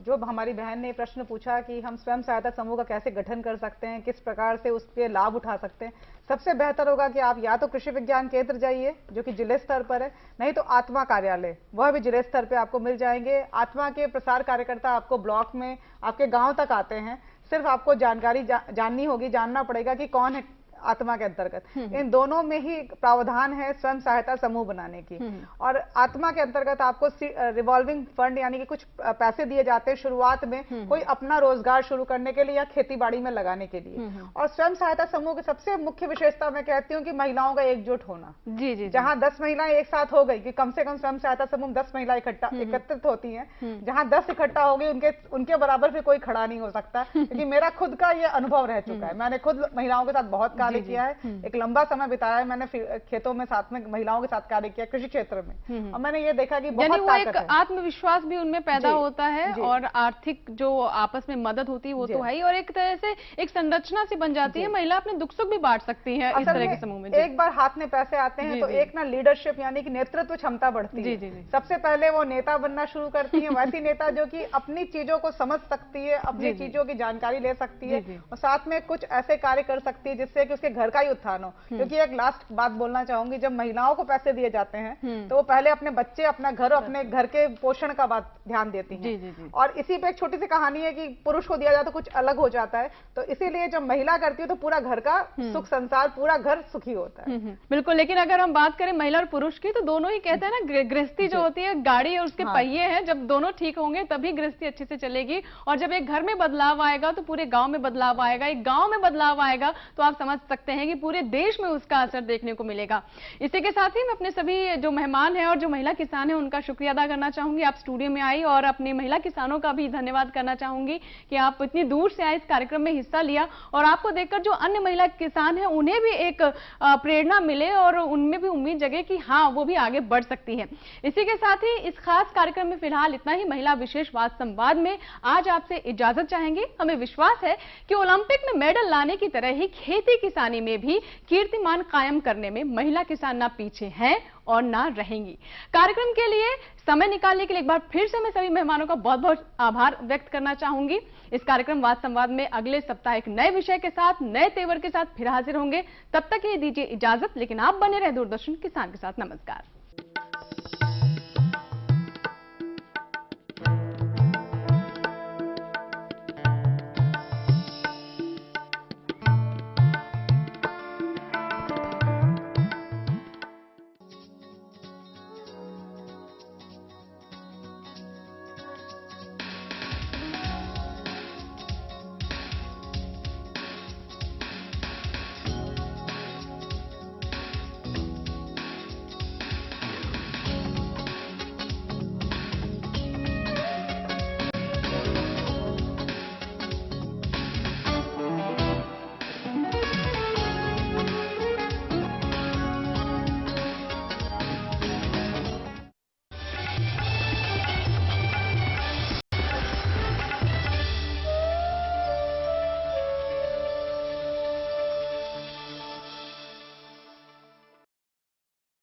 जो हमारी बहन ने प्रश्न पूछा कि हम स्वयं सहायता समूह का कैसे गठन कर सकते हैं, किस प्रकार से उसके लाभ उठा सकते हैं, सबसे बेहतर होगा कि आप या तो कृषि विज्ञान केंद्र जाइए जो कि जिले स्तर पर है, नहीं तो आत्मा कार्यालय, वह भी जिले स्तर पे आपको मिल जाएंगे। आत्मा के प्रसार कार्यकर्ता आपको ब्लॉक में आपके गांव तक आते हैं, सिर्फ आपको जानकारी जाननी होगी, जानना पड़ेगा कि कौन है आत्मा के अंतर्गत। इन दोनों में ही प्रावधान है स्वयं सहायता समूह बनाने की। और आत्मा के अंतर्गत आपको रिवॉल्विंग फंड यानी कि कुछ पैसे दिए जाते हैं शुरुआत में, कोई अपना रोजगार शुरू करने के लिए या खेती बाड़ी में लगाने के लिए। और स्वयं सहायता समूह की सबसे मुख्य विशेषता मैं कहती हूँ कि महिलाओं का एकजुट होना। जी जी। जहाँ 10 महिलाएं एक साथ हो गई, कि कम से कम स्वयं सहायता समूह 10 महिलाएं एकत्रित होती हैं, जहाँ 10 इकट्ठा हो गई उनके बराबर फिर कोई खड़ा नहीं हो सकता। क्योंकि मेरा खुद का ये अनुभव रह चुका है, मैंने खुद महिलाओं के साथ बहुत कार्य किया है, एक लंबा समय बिताया है मैंने खेतों में, साथ में महिलाओं के साथ कार्य किया कृषि क्षेत्र में, और मैंने ये देखा कि बहुत ताकत है। आत्मविश्वास भी उनमें पैदा होता है, और आर्थिक जो आपस में मदद होती है वो तो है ही, और एक तरह से एक संरचना सी बन जाती है, महिला अपने दुख सुख भी बांट सकती है इस तरह के समूह में। एक बार हाथ में पैसे आते हैं तो एक ना लीडरशिप यानी कि नेतृत्व क्षमता बढ़ती है। सबसे पहले वो नेता बनना शुरू करती है, वैसी नेता जो कि अपनी चीजों को समझ सकती है, अपनी चीजों की जानकारी ले सकती है, और साथ में कुछ ऐसे कार्य कर सकती है जिससे कि उसके घर का ही उत्थान हो। क्योंकि एक लास्ट बात बोलना चाहूंगी, जब महिलाओं को पैसे दिए जाते हैं तो वो पहले अपने बच्चे, अपना घर, अपने घर के पोषण का बात ध्यान देती हैं। और इसी पे एक छोटी सी कहानी है कि पुरुष को दिया जाए तो कुछ अलग हो जाता है, तो इसीलिए जब महिला करती है तो पूरा घर का सुख संसार, पूरा घर सुखी होता है। बिल्कुल। लेकिन अगर हम बात करें महिला और पुरुष की, तो दोनों ही कहते हैं ना, गृहस्थी जो होती है गाड़ी और उसके पहिए हैं, जब दोनों ठीक होंगे तभी गृहस्थी अच्छे से चलेगी। और जब एक घर में बदलाव आएगा तो पूरे गांव में बदलाव आएगा, एक गांव में बदलाव आएगा तो आप समझ सकते हैं कि पूरे देश में उसका असर देखने को मिलेगा। इसी के साथ ही मैं अपने सभी जो मेहमान हैं और जो महिला किसान हैं उनका शुक्रिया अदा करना चाहूंगी। आप स्टूडियो में आई, और अपने महिला किसानों का भी धन्यवाद करना चाहूंगी कि आप इतनी दूर से आए, इस कार्यक्रम में हिस्सा लिया, और आपको देखकर जो अन्य महिला किसान हैं उन्हें भी एक प्रेरणा मिले और उनमें भी उम्मीद जगे कि हाँ, वो भी आगे बढ़ सकती है। इसी के साथ ही इस खास कार्यक्रम में फिलहाल इतना ही। महिला विशेष वाद संवाद में आज आपसे इजाजत चाहेंगे। हमें विश्वास है कि ओलंपिक में मेडल लाने की तरह ही खेती किसानी में भी कीर्तिमान कायम करने में महिला किसान ना पीछे हैं और ना रहेंगी। कार्यक्रम के लिए समय निकालने के लिए एक बार फिर से मैं सभी मेहमानों का बहुत बहुत आभार व्यक्त करना चाहूंगी। इस कार्यक्रम वाद संवाद में अगले सप्ताह एक नए विषय के साथ, नए तेवर के साथ फिर हाजिर होंगे। तब तक ये दीजिए इजाजत, लेकिन आप बने रहे दूरदर्शन किसान के साथ। नमस्कार।